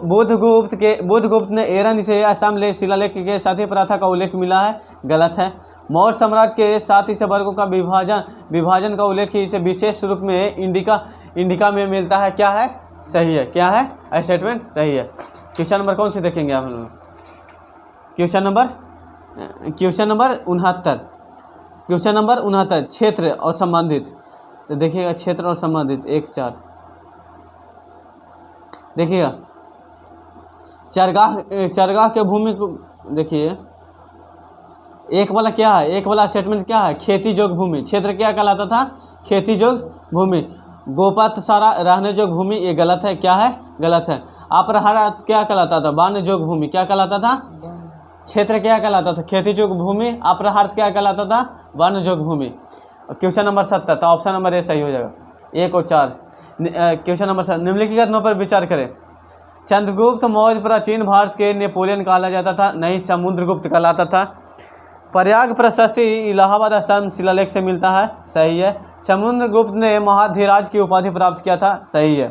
बुद्धगुप्त ने एरन से स्तंभ शिलालेख के साथी प्रथा का उल्लेख मिला है, गलत है। मौर्य साम्राज्य के 7 हिस्से वर्गों का विभाजन का उल्लेख इसे विशेष रूप में इंडिका में मिलता है, क्या है? सही है। क्या है? स्टेटमेंट सही है। क्वेश्चन नंबर कौन सी देखेंगे आप लोग? क्वेश्चन नंबर 69, क्षेत्र और संबंधित। तो देखिएगा, क्षेत्र और संबंधित 1-4 देखिएगा। चरगाह के भूमि को देखिए, एक वाला क्या है? एक वाला स्टेटमेंट क्या है? खेती जोग भूमि। क्षेत्र क्या कहलाता था? खेती जोग भूमि। गोपतसारा रहने जोग भूमि, ये गलत है, क्या है? गलत है। अपराहार क्या कहलाता था? वन्य जोग भूमि, क्या कहलाता था? क्षेत्र क्या कहलाता था? खेतीयोग्य भूमि। अपराहार्थ क्या कहलाता था? वनयोग्य भूमि। क्वेश्चन नंबर 70, तो ऑप्शन नंबर ए सही हो जाएगा, 1 और 4। क्वेश्चन नंबर 7, निम्नलिखित कथनों पर विचार करें। चंद्रगुप्त मौर्य प्राचीन भारत के नेपोलियन कहा जाता था, नहीं, समुद्रगुप्त कहलाता था। प्रयाग प्रशस्ति इलाहाबाद स्तंभ शिलालेख से मिलता है, सही है। समुद्रगुप्त ने महाधीराज की उपाधि प्राप्त किया था, सही है।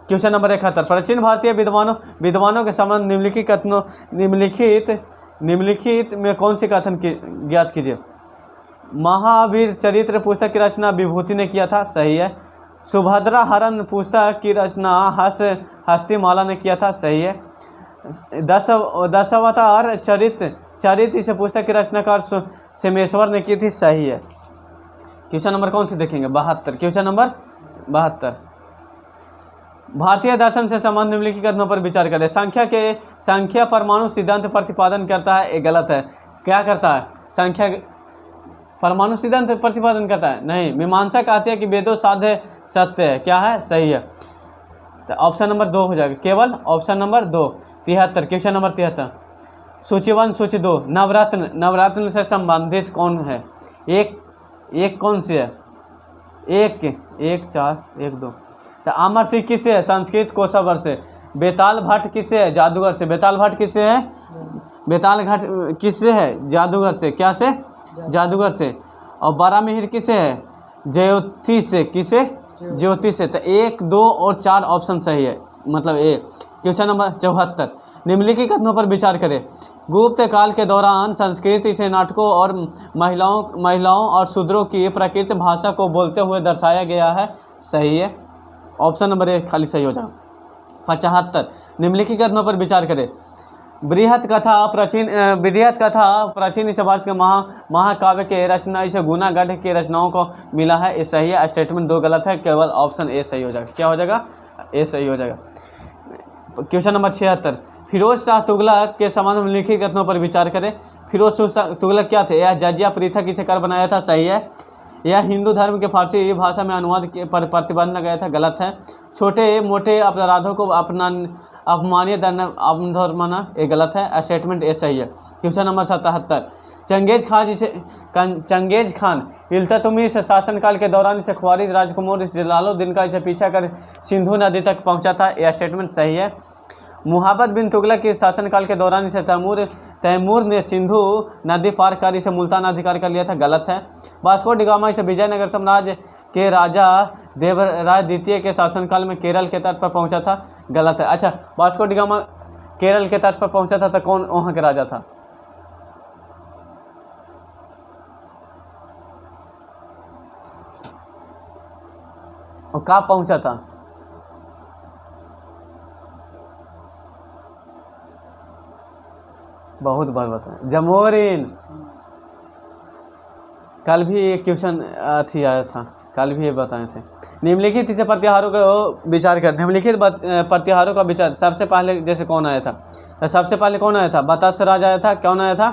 क्वेश्चन नंबर 71, प्राचीन भारतीय विद्वानों के संबंध निम्नलिखित में कौन से कथन ज्ञात कीजिए। महावीर चरित्र पुस्तक की रचना विभूति ने किया था, सही है। सुभद्रा हरण पुस्तक की रचना हस्तिमाला ने किया था, सही है। दशावतार चरित्र इस पुस्तक की रचनाकार सोमेश्वर ने की थी, सही है। क्वेश्चन नंबर कौन से देखेंगे? 72। क्वेश्चन नंबर 72, भारतीय दर्शन से संबंध निम्नलिखित कथनों पर विचार करें। संख्या परमाणु सिद्धांत प्रतिपादन करता है, ये गलत है। क्या करता है? संख्या परमाणु सिद्धांत प्रतिपादन करता है, नहीं। मीमांसा कहती है कि वेदों साध्य सत्य है, क्या है? सही है। तो ऑप्शन नंबर 2 हो जाएगा, केवल ऑप्शन नंबर 2। 73, क्वेश्चन नंबर 73, सूची 1 सूची 2, नवरत्न से संबंधित कौन है? एक कौन सी है? 1 4 1 2। तो अमर सिंह किससे है? संस्कृत कोशावर से। बेताल भट्ट किससे है? जादूगर से। बेताल भट्ट किससे है? बेताल घाट किससे है? जादूगर से। क्या से? जादूगर से। और बारामिहिर किससे है? ज्योति से। किसे? ज्योति से। तो 1 2 और 4 ऑप्शन सही है, मतलब ए। क्वेश्चन नंबर 74, निम्नलिखित कथनों पर विचार करें। गुप्त काल के दौरान संस्कृत से नाटकों और महिलाओं और शूद्रों की प्राकृत भाषा को बोलते हुए दर्शाया गया है, सही है। ऑप्शन नंबर 1 खाली सही हो जाएगा। 75, निम्नलिखित कथनों पर विचार करें। बृहत कथा प्राचीन इस भारत के महाकाव्य के रचना इसे गुनागढ़ के रचनाओं को मिला है, ये सही है। स्टेटमेंट 2 गलत है, केवल ऑप्शन ए सही हो जाएगा। क्या हो जाएगा? ए सही हो जाएगा। क्वेश्चन नंबर 76, फिरोज शाह तुगलक के संबंध में लिखित कथनों पर विचार करें। फिरोज शाह तुगलक क्या थे? यह जजिया प्रथा किसे कर बनाया था, सही है। यह हिंदू धर्म के फारसी भाषा में अनुवाद के पर प्रतिबंध लगाया था, गलत है। छोटे मोटे अपराधों को अपमानीय दंड माना, ये गलत है। स्टेटमेंट ए सही है। Question number 77, Genghis Khan Iltutmish शासनकाल के दौरान इसे ख्वारिज राजकुमार जलालुद्दीन का इसे पीछा कर सिंधु नदी तक पहुंचा था, यह स्टेटमेंट सही है। मुहब्बत बिन तुगलक के शासनकाल के दौरान इसे तैमूर ने सिंधु नदी पार कर इसे मुल्तान अधिकार कर लिया था, गलत है। वास्को डी गामा इसे विजयनगर साम्राज्य के राजा देवराय द्वितीय के शासनकाल में केरल के तट पर पहुंचा था, गलत है। अच्छा, वास्को डी गामा केरल के तट पर पहुंचा था तो कौन वहां के राजा था? और कहाँ पहुंचा था? बहुत बार बताया, जमोरिन। कल भी एक क्वेश्चन थी आया था, कल भी ये बताए थे। निम्नलिखित इसे प्रत्याहारों का विचार कर। निम्नलिखित प्रत्याहारों का विचार सबसे पहले जैसे कौन आया था? तो सबसे पहले कौन आया था? बतासराज आया था। कौन आया था?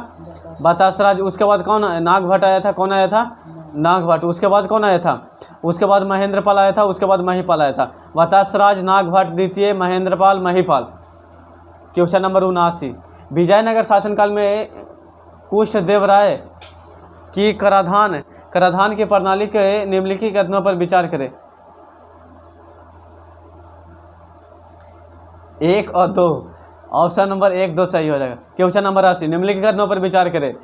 बतासराज। उसके बाद कौन? नागभट्ट आया था। कौन आया था? नागभट्ट। उसके बाद कौन आया था? उसके बाद महेंद्रपाल आया था। उसके बाद महिपाल आया था। बतासराज, नागभट्ट द्वितीय, महेंद्रपाल, महिपाल। क्वेश्चन नंबर 79, विजयनगर शासनकाल में कुशदेवराय की कराधान की प्रणाली के निम्नलिखित कथनों पर विचार करें। 1 और 2, ऑप्शन नंबर 1 2 सही हो जाएगा। क्वेश्चन नंबर 80, निम्नलिखित कथनों पर विचार करें।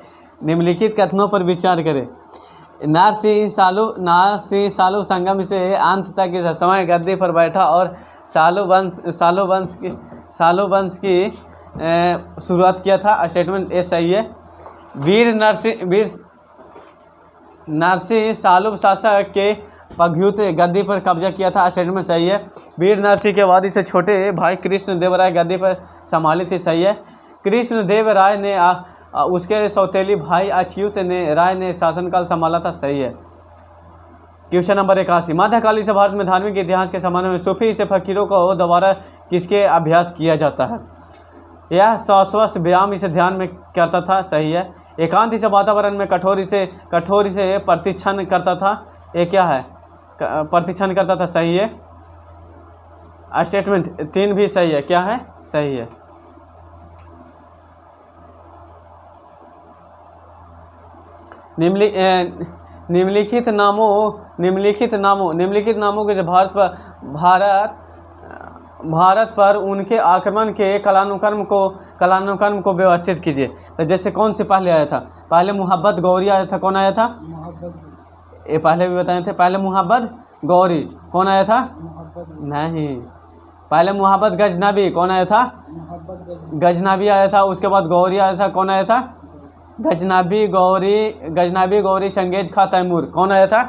निम्नलिखित कथनों पर विचार करें। नारसिंह सालू संगम से अंत तक इस समय गद्दी पर बैठा और सालू वंश की शुरुआत किया था, स्टेटमेंट ए सही है। वीर नरसिंह सालू शासक के पगयुत गद्दी पर कब्जा किया था, स्टेटमेंट सही है। वीर नरसिंह के बाद इसे छोटे भाई कृष्ण देव राय गद्दी पर संभाली थी, सही है। कृष्ण देव राय ने उसके सौतेली भाई अच्युत राय ने शासनकाल संभाला था, सही है। क्वेश्चन नंबर 81, मध्यकालीन से भारत में धार्मिक इतिहास के संबंध में सूफी से फकीरों को दोबारा किसके अभ्यास किया जाता है? यह श्वास व्यायाम इसे ध्यान में करता था, सही है। एकांत इसे वातावरण में कठोर इसे प्रतिक्षण करता था, ये क्या है? प्रतिक्षण करता था, सही है। स्टेटमेंट 3 भी सही है, क्या है? सही है। निम्नलिखित नामों के जो भारत पर उनके आक्रमण के कालानुक्रम को व्यवस्थित कीजिए। तो जैसे कौन से पहले आया था? पहले मोहब्बत गौरी आया था। कौन आया था? मोहब्बत ये पहले भी बताए थे। पहले मोहब्बत गौरी कौन आया था? मोहब्बत नहीं, पहले मोहब्बत गजनबी कौन आया था? मोहब्बत गजनबी आया था। उसके बाद गौरी आया था। कौन आया था? गजनबी गौरी चंगेज खा तैमूर कौन आया था?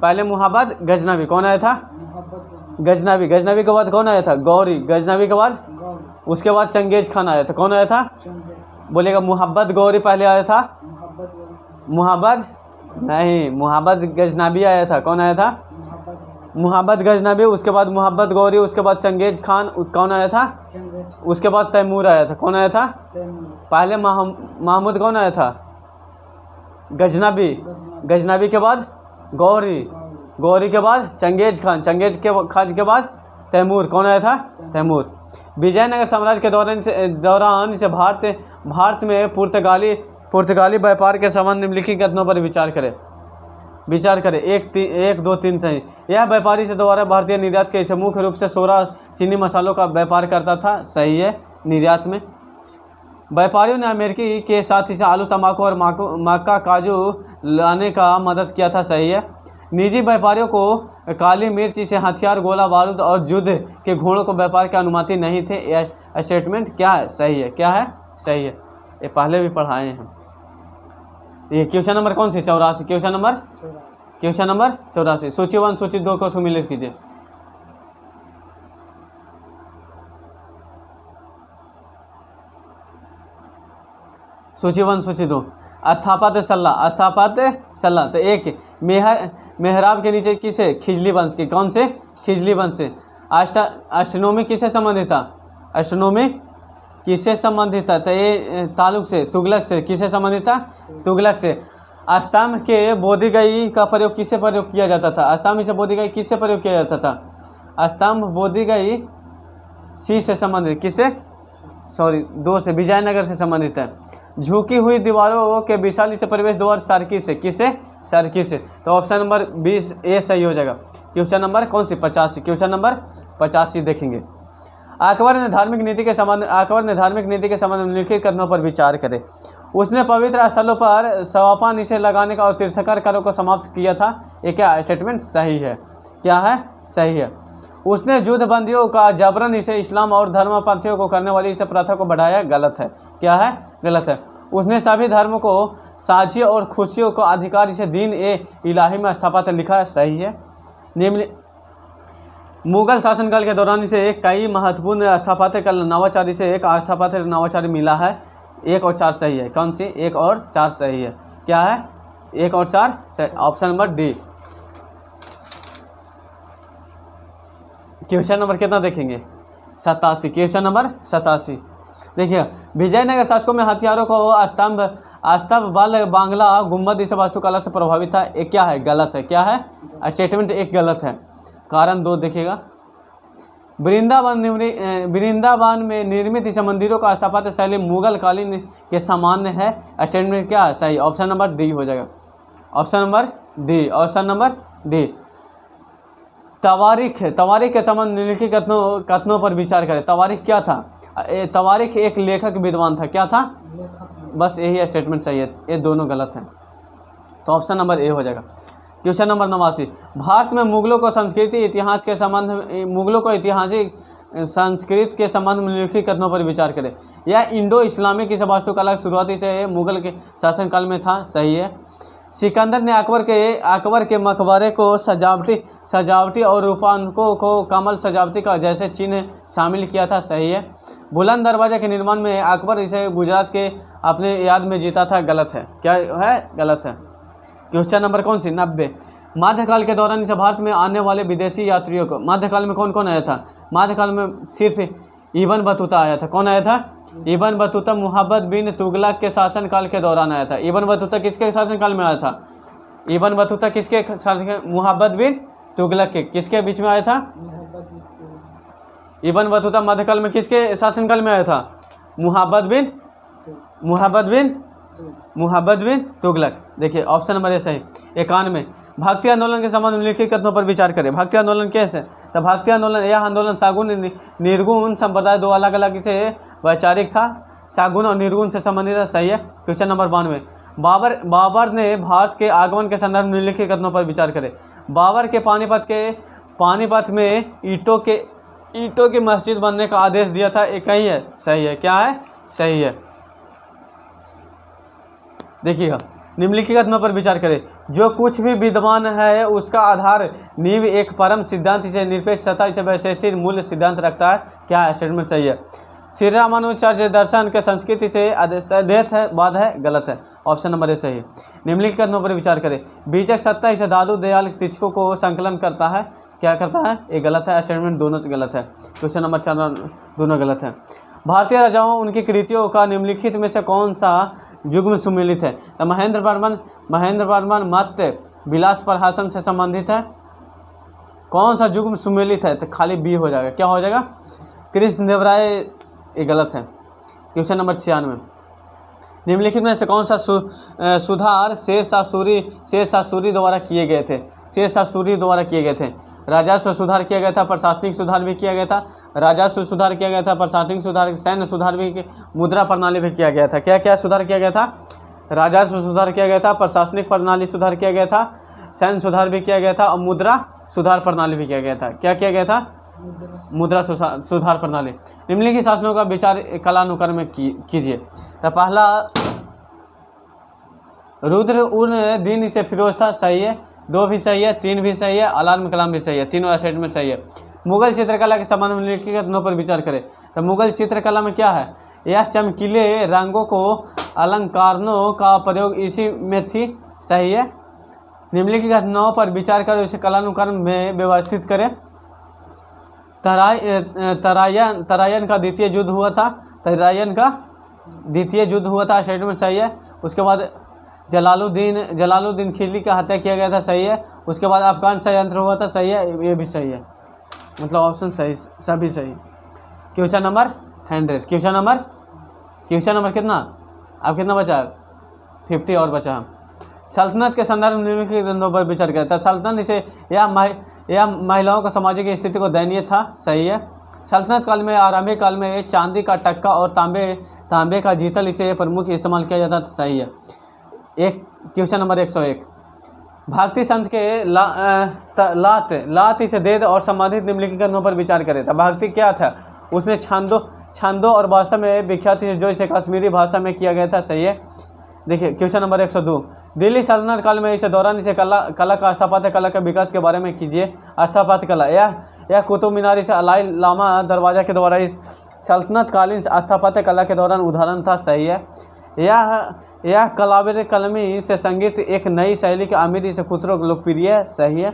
पहले मोहब्बत गजनबी कौन आया था? मोहब्बत गजनबी के बाद कौन आया था? गौरी। गजनबी के बाद गौरी उसके बाद चंगेज खान आया था। कौन आया था? चंगे बोलेगा मोहब्बत गौरी पहले आया था। मोहब्बत गौरी मोहब्बत नहीं, मोहब्बत गजनबी आया था। कौन आया था? मोहब्बत मोहब्बत गजनबी, उसके बाद मोहब्बत गौरी, उसके बाद चंगेज खान कौन आया था? चंगे उसके बाद तैमूर आया था। कौन आया था? तैमूर पहले महमूद कौन आया था? गजनबी। गजनबी के बाद गौरी। गौरी के बाद चंगेज खान के बाद तैमूर। कौन आया था? तैमूर। विजयनगर साम्राज्य के दौरान से भारत में पुर्तगाली व्यापार के संबंध निम्नलिखित कथनों पर विचार करें। 1 2 3 सही। यह व्यापारी से द्वारा भारतीय निर्यात के इसे मुख्य रूप से सोडा चीनी मसालों का व्यापार करता था। सही है। निर्यात में व्यापारियों ने अमेरिकी के साथ ही आलू, तंबाकू और मक्का, काजू लाने का मदद किया था। सही है। निजी व्यापारियों को काली मिर्च से हथियार, गोला बारूद और युद्ध के घोड़ों को व्यापार की अनुमति नहीं थे। यह स्टेटमेंट क्या है? सही है। क्या है? सही है। ये पहले भी पढ़ाए हैं। ये क्वेश्चन नंबर कौन सी? 84। Question number 84। सूची 1 सूची 2 को सम्मिलित कीजिए। सूची 1 सूची 2। स्थापत्य सल्ला। तो एक मेहराब के नीचे किसे? खिजली वंश की। कौन से? खिजली वंश से। एस्ट्रोनॉमी किससे संबंधित था? एस्ट्रोनॉमी किससे संबंधित था? तो ये ताल्लुक से, तुगलक से। किससे संबंधित था? तुगलक से। स्तंभ के बोधिगई का प्रयोग किससे प्रयोग किया जाता था? स्तंभ से बोधिगई किससे प्रयोग किया जाता था? स्तंभ बोधिगई सी से संबंधित। किससे? 2 से। विजयनगर से संबंधित है। झुकी हुई दीवारों के विशाल से प्रवेश द्वार सार्की से। किससे? सार्की से। तो ऑप्शन नंबर 20 ए सही हो जाएगा। क्वेश्चन नंबर कौन सी? 85। क्वेश्चन नंबर 85 देखेंगे। अकबर ने धार्मिक नीति के संबंध में निम्नलिखित कथनों पर विचार करें। उसने पवित्र स्थलों पर सवापा निषेध लगाने का और तीर्थंकर करों को समाप्त किया था। ये क्या स्टेटमेंट? सही है। क्या है? सही है। उसने युद्धबंदियों का जबरन इसे इस्लाम और धर्मपंथियों को करने वाली इस प्रथा को बढ़ाया। गलत है। क्या है? गलत है। उसने सभी धर्मों को साझी और खुशियों को अधिकार इसे दीन ए इलाही में स्थापित लिखा है। सही है। निम्न मुगल शासनकाल के दौरान इसे कई महत्वपूर्ण स्थापत्य नवाचारी से एक स्थापत्य नवाचारी मिला है। 1 और 4 सही है। कौन सी? 1 और 4 सही है। क्या है? 1 और 4 सही। Option number D. Question number कितना देखेंगे? 87। क्वेश्चन नंबर 87 देखिए। विजयनगर शासकों में हथियारों को स्तंभ बल बांग्ला गुंबद इस वास्तुकला से प्रभावित था। एक क्या है? गलत है। क्या है? स्टेटमेंट 1 गलत है। कारण 2 देखिएगा। वृंदावन में निर्मित इस मंदिरों का स्थापत्य शैली मुगल कालीन के सामान्य है। स्टेटमेंट क्या है? सही। ऑप्शन नंबर डी हो जाएगा। Option number D. Option number D. तवारीख के संबंध निम्नलिखित कथनों पर विचार करें। तवारीख क्या था? तवारीख एक लेखक विद्वान था। क्या था? बस यही स्टेटमेंट सही है। ये दोनों गलत हैं। तो ऑप्शन नंबर ए हो जाएगा। Question number 89। भारत में मुगलों को ऐतिहासिक संस्कृत के संबंध में निम्नलिखित कथनों पर विचार करें। यह इंडो इस्लामिक की वास्तुकला शुरुआती से मुगल के शासनकाल में था। सही है। सिकंदर ने अकबर के मकबरे को सजावटी और रूपांकों को कमल सजावटी का जैसे चिन्ह शामिल किया था। सही है। बुलंद दरवाजा के निर्माण में अकबर इसे गुजरात के अपने याद में जीता था। गलत है। क्या है? गलत है। क्वेश्चन नंबर कौन सी? 90। मध्यकाल के दौरान इसे भारत में आने वाले विदेशी यात्रियों को मध्यकाल में कौन कौन आया था? मध्यकाल में सिर्फ इब्न बतूता आया था। कौन आया था? इब्न बतूता मुहम्मद बिन तुगलक के शासनकाल के दौरान आया था। इब्न बतूता किसके शासनकाल में आया था? इब्न बतूता किसके शासन? मुहम्मद बिन तुगलक के। किसके बीच में आया था? इब्न बतूता मध्यकाल में किसके शासनकाल में आया था? मुहम्मद बिन मुहब्बत बिन तुगलक। देखिए ऑप्शन नंबर ए सही। 91 भक्ति आंदोलन के संबंध में निम्नलिखित कथनों पर विचार करें। भक्ति आंदोलन कैसे? तो भक्ति आंदोलन, यह आंदोलन सागुन निर्गुण संप्रदाय, दो अलग अलग से वैचारिक था, सागुन और निर्गुण से संबंधित था। सही है। क्वेश्चन नंबर 92 बाबर ने भारत के आगमन के संदर्भ में निम्नलिखित कथनों पर विचार करें। बाबर के पानीपत में ईंटों की मस्जिद बनने का आदेश दिया था। एक ही है। सही है। क्या है? सही है। देखिएगा निम्नलिखित कथनों पर विचार करें। जो कुछ भी विद्यमान है उसका आधार नींव एक परम सिद्धांत इसे निरपेक्ष सत्ता इसे वैशिष्ट मूल्य सिद्धांत रखता है। क्या है? स्टेटमेंट सही है। श्री रामानुजाचार्य दर्शन के संस्कृति से अद्वैत है, बाद है, गलत है। ऑप्शन नंबर ए सही है। निम्नलिखित कथनों पर विचार करें। बीजक सत्ता इसे दादू दयाल शिक्षकों को संकलन करता है। क्या करता है? ये गलत है। स्टेटमेंट दोनों गलत है। क्वेश्चन नंबर 4 दोनों गलत है। भारतीय राजाओं उनकी कृतियों का निम्नलिखित में से कौन सा युग्म सुमेलित है? तो महेंद्र वर्मन मत विलास प्रहासन से संबंधित है। कौन सा युग्म सुमेलित है? तो खाली बी हो जाएगा। क्या हो जाएगा? कृष्ण देवराय, ये गलत है। क्वेश्चन नंबर 96 निम्नलिखित में से कौन सा सुधार शेरशाह सूरी द्वारा किए गए थे? शेरशाह सूरी द्वारा किए गए थे। राजस्व सुधार किया गया था, प्रशासनिक सुधार भी किया गया था। राजस्व सुधार किया गया था, प्रशासनिक सुधार, सैन्य सुधार भी, मुद्रा प्रणाली भी किया गया था। क्या क्या सुधार किया गया था? राजस्व सुधार किया गया था, प्रशासनिक प्रणाली सुधार किया गया था, सैन्य सुधार भी किया गया था और मुद्रा सुधार प्रणाली भी किया गया था। क्या किया गया था? मुद्रा सुधार प्रणाली। निम्नलिखित शासनों का विचार कालानुक्रम में कीजिए। तो पहला रुद्र उन दिन से फिरोज था। सही है। 2 भी सही है, 3 भी सही है, अलार्म कलाम भी सही है। तीनों स्टेटमेंट सही है। मुगल चित्रकला के संबंध में निम्नलिखित कथनों पर विचार करें। तो मुगल चित्रकला में क्या है? यह चमकीले रंगों को अलंकारों का प्रयोग इसी में थी। सही है। निम्नलिखित घटनाओं पर विचार कर इसे कालानुक्रम में व्यवस्थित करें। तरायन का द्वितीय युद्ध हुआ था। तरायन का द्वितीय युद्ध हुआ था। स्टेटमेंट सही है। उसके बाद जलालुद्दीन खिलजी का हत्या किया गया था। सही है। उसके बाद अफगान संयंत्र हुआ था। सही है। ये भी सही है। मतलब ऑप्शन सही, सभी सही। Question number 100। क्वेश्चन नंबर कितना? अब कितना बचा? 50 और बचा। सल्तनत के संदर्भ में निम्नलिखित बिंदुओं पर विचार करता है। सल्तनत इसे यह महिलाओं का सामाजिक स्थिति को दयनीय था। सही है। सल्तनत काल में आरंभिक काल में चांदी का टक्का और तांबे का जीतल इसे प्रमुख इस्तेमाल किया जाता था। सही है। क्वेश्चन नंबर 101 भक्ति संत के लात इसे देद और संबंधित निम्नलिखित कथनों पर विचार करें। था भक्ति क्या था? उसने छंदों और वास्तव में विख्यात जो इसे कश्मीरी भाषा में किया गया था। सही है। देखिए क्वेश्चन नंबर 102 दिल्ली सल्तनत काल में इसे दौरान इसे कला का स्थापत्य कला के विकास के बारे में कीजिए। स्थापत्य कला यह कुतुब मीनार से अलाई लामा दरवाजा के द्वारा इस सल्तनत कालीन स्थापत्य कला के दौरान उदाहरण था। सही है। यह कलावेर कलमी से संगीत एक नई शैली के अमीर से खुसरो लोकप्रिय है। सही है।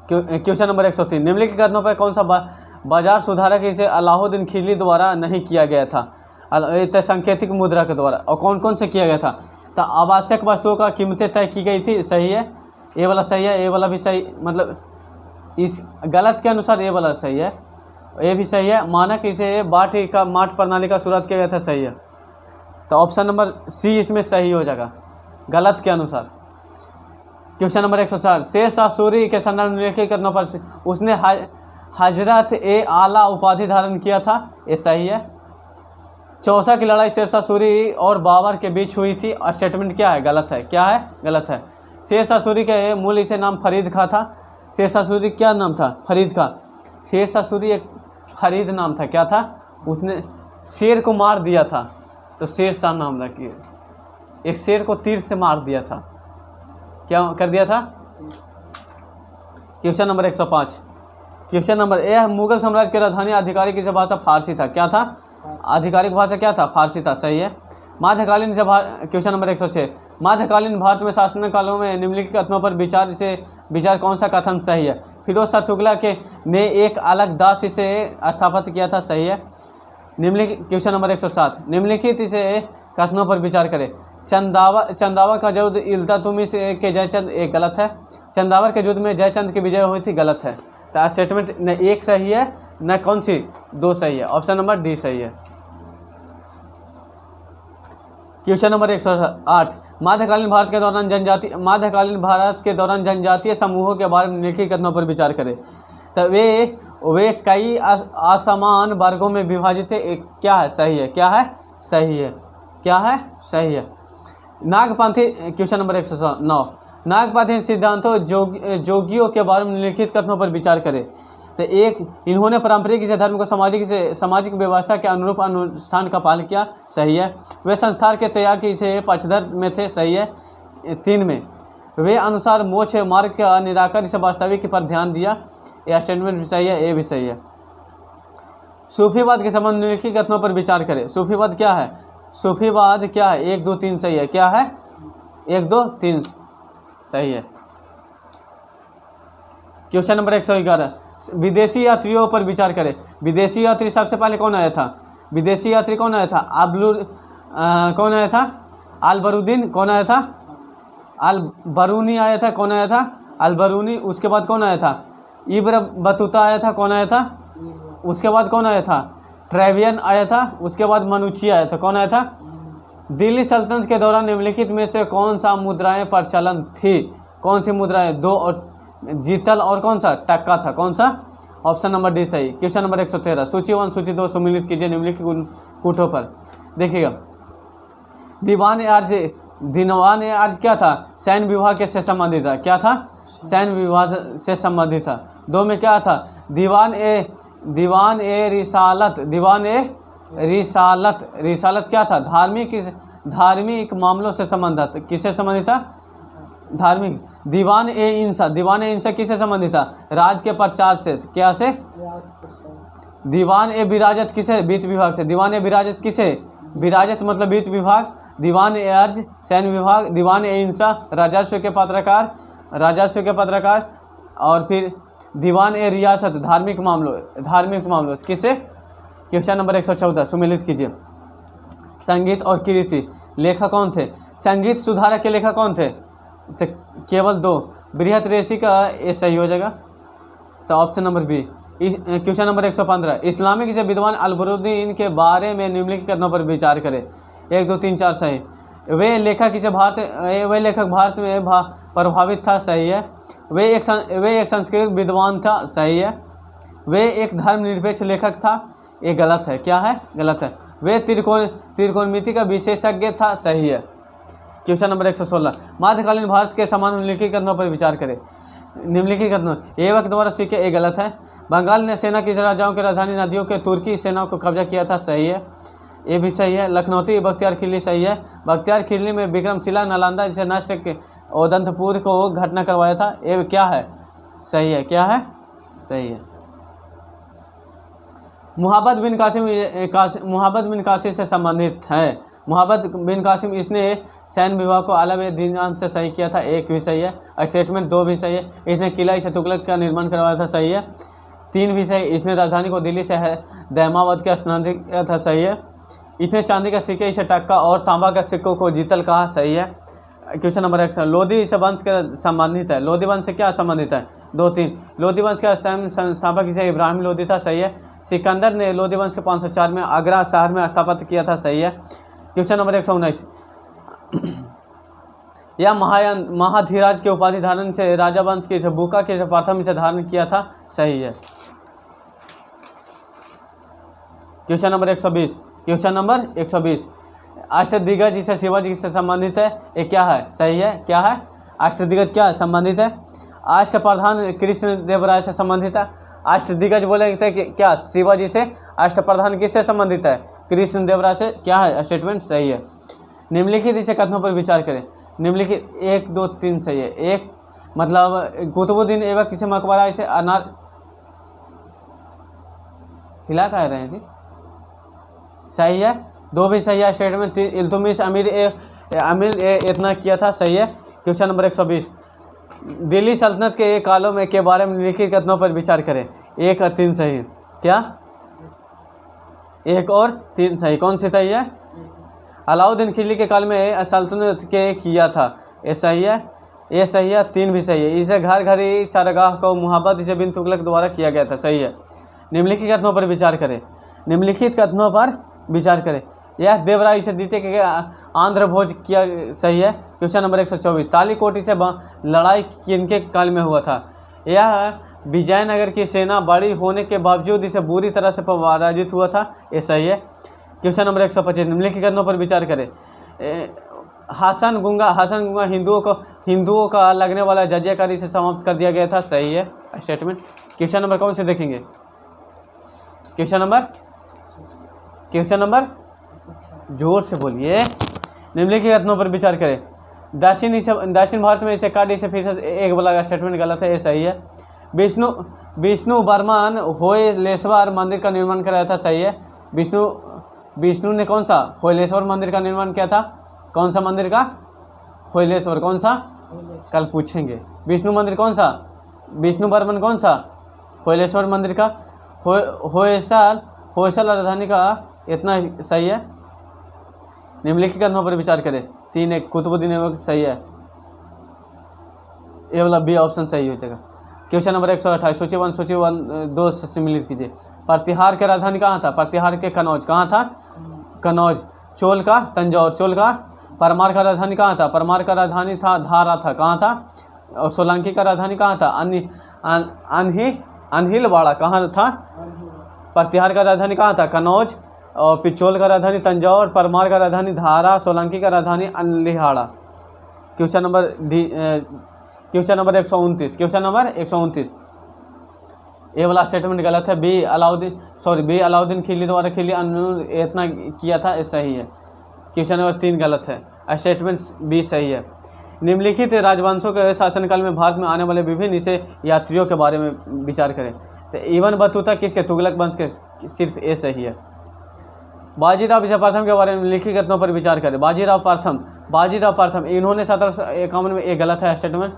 क्वेश्चन नंबर 103 निम्नलिखित कथनों पर कौन सा बाजार सुधारक इसे अलाउद्दीन खिलजी द्वारा नहीं किया गया था? सांकेतिक मुद्रा के द्वारा। और कौन कौन से किया गया था? तो आवश्यक वस्तुओं का कीमतें तय की गई थी। सही है। ये वाला सही है। ये वाला भी सही, मतलब इस गलत के अनुसार ये वाला सही है। ये भी सही है। मानक इसे माठ प्रणाली का शुरुआत किया गया था। सही है। तो ऑप्शन नंबर सी इसमें सही हो जाएगा गलत के अनुसार। क्वेश्चन नंबर 160 शेरशाह सूरी के संदर्भ में निम्नलिखित कथनों पर उसने हजरत ए आला उपाधि धारण किया था। ये सही है। चौसा की लड़ाई शेरशाह सूरी और बाबर के बीच हुई थी। स्टेटमेंट क्या है? गलत है। क्या है? गलत है। शेरशाह सूरी के मूल इसे नाम फरीद खां था। शेरशाह सूरी क्या नाम था? फरीद खां। शेरशाह सूरी एक फरीद नाम था। क्या था? उसने शेर को मार दिया था तो शेरशाह नाम रखिए। एक शेर को तीर से मार दिया था। क्या कर दिया था? क्वेश्चन नंबर 105 क्वेश्चन नंबर यह मुगल साम्राज्य की राजधानी आधिकारिक की भाषा फारसी था। क्या था? आधिकारिक भाषा क्या था? फारसी था। सही है। मध्यकालीन क्वेश्चन नंबर 106 मध्यकालीन भारत में शासन कालों में निम्नलिखित कथनों पर विचार कौन सा कथन सही है? फिरोज शाह तुगलक ने एक अलग दास इसे स्थापित किया था। सही है। निम्नलिखित क्वेश्चन नंबर 107 निम्नलिखित इसे कथनों पर विचार करें। चंदावा का युद्ध इल्तुतमिश के जयचंद, एक गलत है। चंदावर के युद्ध में जयचंद की विजय हुई थी। गलत है। तो स्टेटमेंट न एक सही है न कौन सी 2 सही है। ऑप्शन नंबर डी सही है। क्वेश्चन नंबर 108, मध्यकालीन भारत के दौरान जनजातीय समूहों के बारे में निम्नलिखित कथनों पर विचार करें। तो वे कई असमान वर्गों में विभाजित थे। एक क्या है? सही है। क्या है? सही है। क्या है? सही है। नागपंथी, क्वेश्चन नंबर 109, नागपंथी सिद्धांतों जोगियों के बारे में निम्नलिखित कथनों पर विचार करें। तो एक, इन्होंने पारंपरिक से धर्म को सामाजिक व्यवस्था के अनुरूप अनुष्ठान का पालन किया। सही है। वे संसार के त्याग से पक्षधर में थे। सही है। 3 में, वे अनुसार मोक्ष मार्ग का निराकरण से वास्तविक पर ध्यान दिया। यह स्टेटमेंट भी सही है। ये भी सही है। सूफीवाद के संबंध में निम्नलिखित कथनों पर विचार करें। सूफीवाद क्या है? सूफीवाद क्या है? 1 2 3 सही है। क्या है? 1 2 3 सही है। क्वेश्चन नंबर 111, विदेशी यात्रियों पर विचार करें। विदेशी यात्री सबसे पहले कौन आया था? विदेशी यात्री कौन आया था? कौन आया था? अल-बरूदीन। कौन आया था? अल-बरूनी आया था। कौन आया था? अल-बरूनी। उसके बाद कौन आया था? इब्न बतूता आया था। कौन आया था? उसके बाद कौन आया था? ट्रेवियन आया था। उसके बाद मनुची आया था। कौन आया था? दिल्ली सल्तनत के दौरान निम्नलिखित में से कौन सा मुद्राएं प्रचलन थी? कौन सी मुद्राएं? 2 और जीतल और कौन सा? टक्का था। कौन सा? ऑप्शन नंबर डी सही। क्वेश्चन नंबर 113, सूची 1 सूची 2 सम्मिलित कीजिए निम्नलिखित कूटों पर। देखिएगा, दीवान ए अर्ज क्या था? सैन्य विभाग के से संबंधित था। क्या था? सैन्य विभाग से संबंधित था। 2 में क्या था? दीवान ए रिसालत क्या था? धार्मिक मामलों से संबंधित। किससे संबंधित था? धार्मिक। दीवान ए इंसा किससे संबंधित था? राज के प्रचार से। क्या से? दीवान ए विराजत किसे? वित्त विभाग से। दीवान ए विराजत किसे? विराजत मतलब वित्त विभाग। दीवान ए अर्ज सैन्य विभाग। दीवान ए इंसा राजस्व के पत्रकार। और फिर दीवान ए रियासत धार्मिक मामलों किसे? क्वेश्चन नंबर 114 सम्मिलित कीजिए। संगीत और कीर्ति लेखक कौन थे? संगीत सुधारक के लेखक कौन थे? तो केवल 2, बृहत रेसी का ये सही हो जाएगा। तो option number B. Question number 115, Islamic से विद्वान अल-बरूदीन के बारे में निम्नलिखित कथनों पर विचार करें। 1 2 3 4 सही। वे लेखक भारत में प्रभावित था। सही है। वे एक संस्कृत विद्वान था। सही है। वे एक धर्मनिरपेक्ष लेखक था। ये गलत है। क्या है? गलत है। वे त्रिकोणमिति का विशेषज्ञ था। सही है। क्वेश्चन नंबर 116, मध्यकालीन भारत के समान निम्नलिखित कथनों पर विचार करें। निम्नलिखित कथनों एवं द्वारा सीखे। ये गलत है। बंगाल ने सेना की राजाओं की राजधानी नदियों के तुर्की सेनाओं को कब्जा किया था। सही है। ये भी सही है। लखनौती बख्तियार खिलजी। सही है। बख्तियार खिलजी में विक्रमशिला नालंदा जिसे नष्ट के ओदंतपुर को घटना करवाया था। ये क्या है? सही है। क्या है? सही है। मुहब्बत बिन कासिम से संबंधित है। मुहब्बत बिन कासिम इसने सैन्य विभाग को आला दीनान से सही किया था। 1 भी सही है। स्टेटमेंट 2 भी सही है। इसने किला से तुगलक का निर्माण करवाया था। सही है। 3 भी सही। इसने राजधानी को दिल्ली से दैमावत के स्थानांतरित किया था। सही है। इसने चांदी का सिक्के इसे टक्का और तांबा का सिक्कों को जीतल कहा। सही है। क्वेश्चन नंबर 1, लोधी से वंश के संबंधित है। लोधी वंश से क्या संबंधित है? 2 3, लोधी वंश का संस्थापक इसे इब्राहिम लोधी था। सही है। सिकंदर ने लोधी वंश के 504 में आगरा शहर में स्थापित किया था। सही है। क्वेश्चन नंबर 119, यह महाधीराज के उपाधि धारण से राजा वंश के बुका के प्रथम इसे धारण किया था। सही है। क्वेश्चन नंबर 120, अष्टदिग्गज जिसे शिवाजी से संबंधित है। ये क्या है? सही है। क्या है? अष्टदिग्गज क्या है? संबंधित है। अष्टप्रधान कृष्ण देव राय से संबंधित है। अष्टदिग्गज बोले थे कि क्या? शिवाजी से। अष्टप्रधान किससे संबंधित है? कृष्ण देव राय से। क्या है? स्टेटमेंट सही है। निम्नलिखित इसे कथनों पर विचार करें। निम्नलिखित 1 2 3 सही है। 1 मतलब कुतुबुद्दीन ऐबक किसे मकबरा इसे अनार हिला कह रहे हैं जी। सही है। 2 भी सही है। स्टेटमेंट 3 इल्तुतमिश अमीर इतना किया था। सही है। क्वेश्चन नंबर 120, दिल्ली सल्तनत के कालों में के बारे में निम्नलिखित कथनों पर विचार करें। 1 और 3 सही। क्या? 1 और 3 सही। कौन सी सही है? अलाउद्दीन खिलजी के काल में सल्तनत के किया था। ये सही है। ये सही है। 3 भी सही है। इसे घर चारगाह को मुहब्बत इसे बिन तुगलक द्वारा किया गया था। सही है। निम्नलिखित कथनों पर विचार करें। निम्नलिखित कथनों पर विचार करें। यह देवराय इसे द्वितीय के आंध्र भोज किया सही है। क्वेश्चन नंबर 124, तालीकोटी से लड़ाई किनके काल में हुआ था? यह विजयनगर की सेना बड़ी होने के बावजूद इसे बुरी तरह से पराजित हुआ था, ये सही है। क्वेश्चन नंबर 125, निम्नलिखित कथनों पर विचार करें। हसन गुंगा हिंदुओं का लगने वाला जजियाकारी से समाप्त कर दिया गया था, सही है स्टेटमेंट। क्वेश्चन नंबर कौन से देखेंगे? क्वेश्चन नंबर जोर से बोलिए। निम्नलिखित कथनों पर विचार करें। दक्षिण भारत में इसे काटी से फीसद एक वाला स्टेटमेंट गलत है, ये सही है। विष्णु बर्मन होयलेश्वर मंदिर का निर्माण कराया था, सही है। विष्णु ने कौन सा होयलेश्वर मंदिर का निर्माण किया था? कौन सा मंदिर का? होयलेश्वर। कौन सा? कल पूछेंगे। विष्णु मंदिर कौन सा? विष्णु बर्मन कौन सा? होयलेश्वर मंदिर का। होयसल राजधानी का, इतना सही है। निम्नलिखित कथनों पर विचार करें। 3-1 कुतुबुद्दीन ऐबक, सही है। ये वाला बी ऑप्शन सही हो जाएगा। क्वेश्चन नंबर 128, सूची 1 2 से सम्मिलित कीजिए। प्रतिहार की राजधानी कहाँ था? प्रतिहार के कनौज। कहाँ था? कनौज। चोल का तंजौर। चोल का। परमार का राजधानी कहाँ था? परमार का राजधानी था धारा था। कहाँ था? और सोलंकी का राजधानी कहाँ था? अनहिलवाड़ा। कहाँ था? प्रतिहार का राजधानी कहाँ था? कनौज। और पिचोल का राजधानी तंजौर, परमार का राजधानी धारा, सोलंकी का राजधानी Anhilwara. Question number 129। Question number 129, ये वाला स्टेटमेंट गलत है। बी अलाउद्दीन खिलजी द्वारा खिलजी इतना किया था, ये सही है। क्वेश्चन नंबर 3 गलत है, स्टेटमेंट बी सही है। निम्नलिखित राजवंशों के शासनकाल में भारत में आने वाले विभिन्न इसे यात्रियों के बारे में विचार करें। तो इब्न बतूता किसके? तुगलक वंश के, सिर्फ ए सही है। बाजीराव प्रथम के बारे में लिखित कथनों पर विचार करें। बाजीराव प्रथम इन्होंने 1751 में, एक गलत है स्टेटमेंट।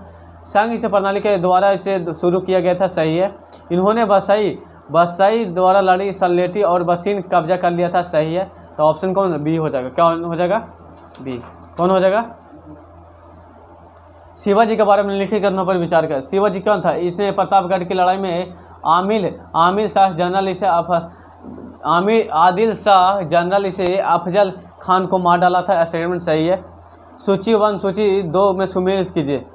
संघ से प्रणाली के द्वारा इसे शुरू किया गया था, सही है। इन्होंने बसाई द्वारा लड़ी सल्लेटी और बसीन कब्जा कर लिया था, सही है। तो ऑप्शन कौन? बी हो जाएगा। क्या हो जाएगा? बी। कौन हो जाएगा? शिवाजी के बारे में लिखित कथनों पर विचार करें। शिवाजी कौन था? इसने प्रतापगढ़ की लड़ाई में आदिल शाह जनरल इसे अफजल खान को मार डाला था, स्टेटमेंट सही है। सूची 1 सूची 2 में सम्मिलित कीजिए।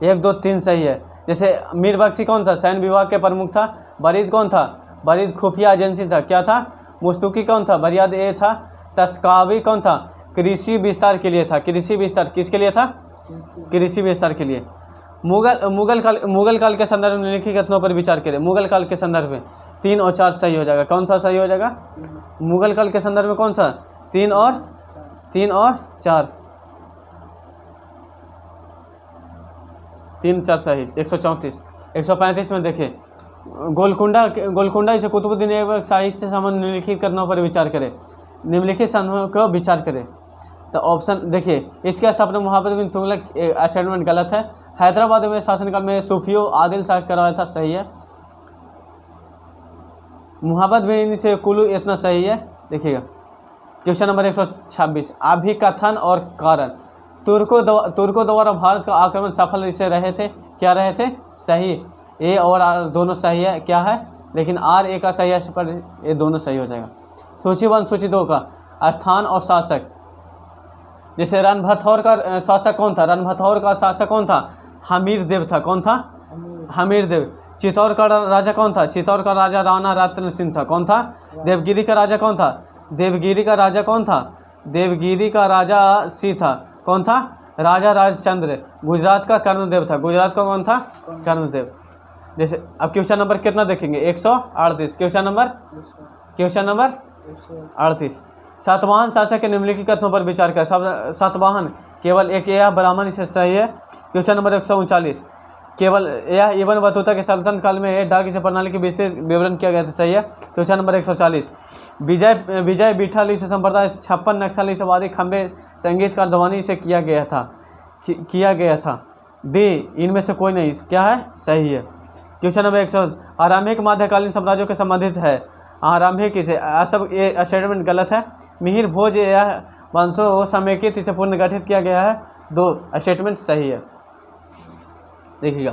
1 2 3 सही है। जैसे मीर बख्शी कौन था? सैन्य विभाग के प्रमुख था। बरीद कौन था? बरीद खुफिया एजेंसी था, क्या था? मुस्तुकी कौन था? बरियाद ए था। तस्कावी कौन था? कृषि विस्तार के लिए था। कृषि विस्तार किसके लिए था? कृषि विस्तार के लिए। मुगल काल के संदर्भ में निम्नलिखित कथनों पर विचार करें। मुगल काल के संदर्भ में 3 और 4 सही हो जाएगा। कौन सा सही हो जाएगा? मुगल काल के संदर्भ में कौन सा? 3 और 4 3 4 सही। 134 135 में देखिए, गोलकुंडा इसे कुतुबुद्दीन ऐबक शाही से संबंध निम्नलिखित कथनों पर विचार करें। निम्नलिखित संबंधों को विचार करें। तो ऑप्शन देखिए, इसकी स्थापना मुहम्मद बिन तुगलक, स्टेटमेंट गलत है। हैदराबाद में शासनकाल में सूफियों आदिल शाह करवाया था, सही है। मुहम्मद बिन से कुलू, इतना सही है। देखिएगा क्वेश्चन नंबर 126, अभिकथन और कारण। तुर्कों द्वारा भारत का आक्रमण सफल इसे रहे थे, क्या रहे थे? सही। ए और आर दोनों सही है, क्या है? लेकिन आर ए का सही है, पर ये दोनों सही हो जाएगा। सूची 1 सूची 2 का स्थान और शासक। जैसे रणभथौर का शासक कौन था? रणभथौर का शासक कौन था? हमीर देव था। कौन था? हमीर देव। चित्तौड़ का राजा कौन था? चित्तौड़ का राजा राणा रत्न सिंह था। कौन था? देवगिरी का राजा कौन था? देवगिरी का राजा कौन था? देवगिरी का राजा सी था। कौन था? राजा राजचंद्र। गुजरात का कर्णदेव था। गुजरात का कौन था? कर्णदेव। जैसे अब क्वेश्चन नंबर कितना देखेंगे? 138। Question number 38। सातवाहन शासक के निम्नलिखित कथनों पर विचार कर। सातवाहन केवल एक यह ब्राह्मण, इसे सही है। क्वेश्चन नंबर 139, केवल यह इब्न बतूता के सल्तनत काल में डाक इसे प्रणाली के विस्तृत विवरण किया गया था, सही है। क्वेश्चन नंबर 140, विजय बिठाली से संप्रदाय 56 नक्सली सवारी खंबे संगीतकार ध्वनि से किया गया था। डी इनमें से कोई नहीं, क्या है? सही है। क्वेश्चन नंबर 100, आरंभिक मध्यकालीन साम्राज्यों के संबंधित है। आरंभिक इसे सब ये स्टेटमेंट गलत है। मिहिर भोज यह वंशों समेकित इसे पुनर्गठित किया गया है। 2 स्टेटमेंट सही है। देखिएगा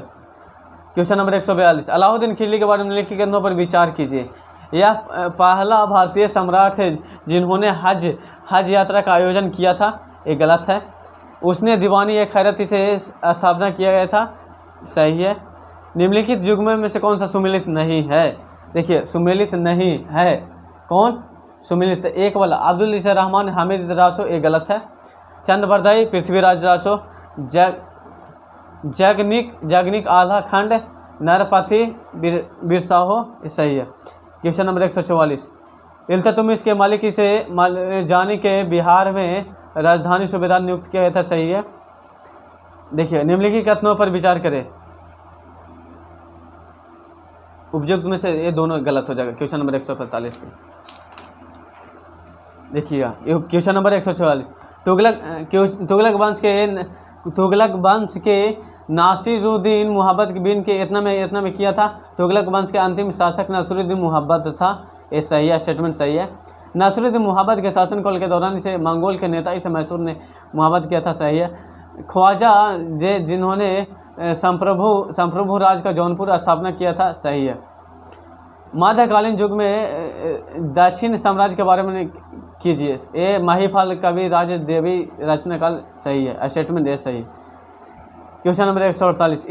क्वेश्चन नंबर 142, अलाउद्दीन खिलजी के बारे में निम्नलिखित कथनों पर विचार कीजिए। यह पहला भारतीय सम्राट है जिन्होंने हज यात्रा का आयोजन किया था, ये गलत है। उसने दीवानी ए खैरत से स्थापना किया गया था, सही है। निम्नलिखित युग्म में से कौन सा सुमेलित नहीं है? देखिए सुमेलित नहीं है, कौन सुमेलित? एक वाला अब्दुल इसा रहमान हामिद रासो, ये गलत है। चंद्रबरदाई पृथ्वीराज रासो, जगनिक आल्हा खंड, नरपति बिरसाहो, ये सही है। क्वेश्चन नंबर 144, इल्तुतमिश के मालिकी से जानी के बिहार में राजधानी सूबेदार नियुक्त किया गया था, सही है। देखिए निम्नलिखित कथनों पर विचार करें, उपयुक्त में से ये दोनों गलत हो जाएगा। क्वेश्चन नंबर 145 पे देखिएगा, क्वेश्चन नंबर 144, तुगलक वंश के नासिरुद्दीन मुहब्बत बिन के इतना में किया था। तुगलक वंश के अंतिम शासक नासिरुद्दीन मुहब्बत था, ये सही है, स्टेटमेंट सही है। नासिरुद्दीन मुहब्बत के शासनकाल के दौरान इसे मंगोल के नेता इसे मैसूर ने मुहब्बत किया था, सही है। ख्वाजा जिन्होंने संप्रभु राज का जौनपुर स्थापना किया था, सही है। मध्यकालीन युग में दक्षिण साम्राज्य के बारे में कीजिए, ये महिपाल कवि राज देवी रचना काल, सही है, स्टेटमेंट ये सही। क्वेश्चन नंबर 148,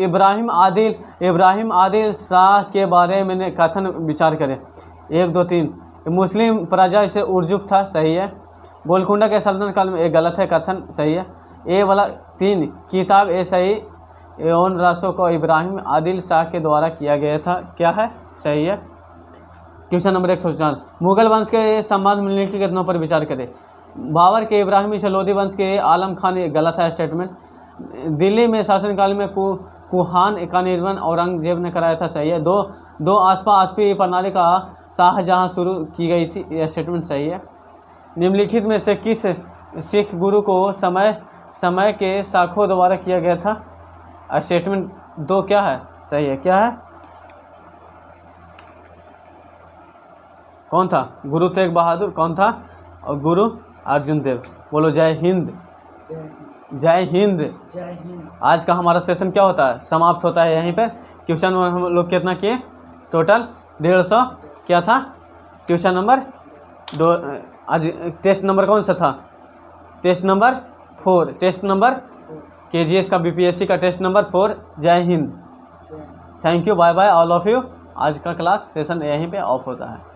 इब्राहिम आदिल शाह के बारे में कथन विचार करें। 1, 2, 3, मुस्लिम प्रजा से उर्जुक था, सही है। गोलकुंडा के सल्तनत काल में, ये गलत है, कथन सही है। ए वाला 3 किताब, ये सही। एन रासो को इब्राहिम आदिल शाह के द्वारा किया गया था, क्या है, सही है। क्वेश्चन नंबर 154, मुगल वंश के संबंध मिलने की कथनों पर विचार करें। बाबर के इब्राहिमी से लोधी वंश के आलम खान, ये गलत है, स्टेटमेंट। दिल्ली में शासनकाल में कुहान का निर्माण औरंगजेब ने कराया था, सही है। दो आसपी प्रणाली का शाहजहां शुरू की गई थी, यह स्टेटमेंट सही है। निम्नलिखित में से किस सिख गुरु को समय के शाखों द्वारा किया गया था? स्टेटमेंट 2 क्या है, सही है, क्या है, कौन था? गुरु तेग बहादुर, कौन था? और गुरु अर्जुन देव। बोलो जय हिंद, जय हिंद। जय हिंद। आज का हमारा सेशन क्या होता है, समाप्त होता है यहीं पर। क्वेश्चन हम लोग कितना किए टोटल? 150। क्या था क्वेश्चन नंबर 2? आज टेस्ट नंबर कौन सा था? Test number 4, test number KGS का BPSC का test number 4। Jai Hind, thank you, bye bye all of you. आज का क्लास सेशन यहीं पे ऑफ होता है।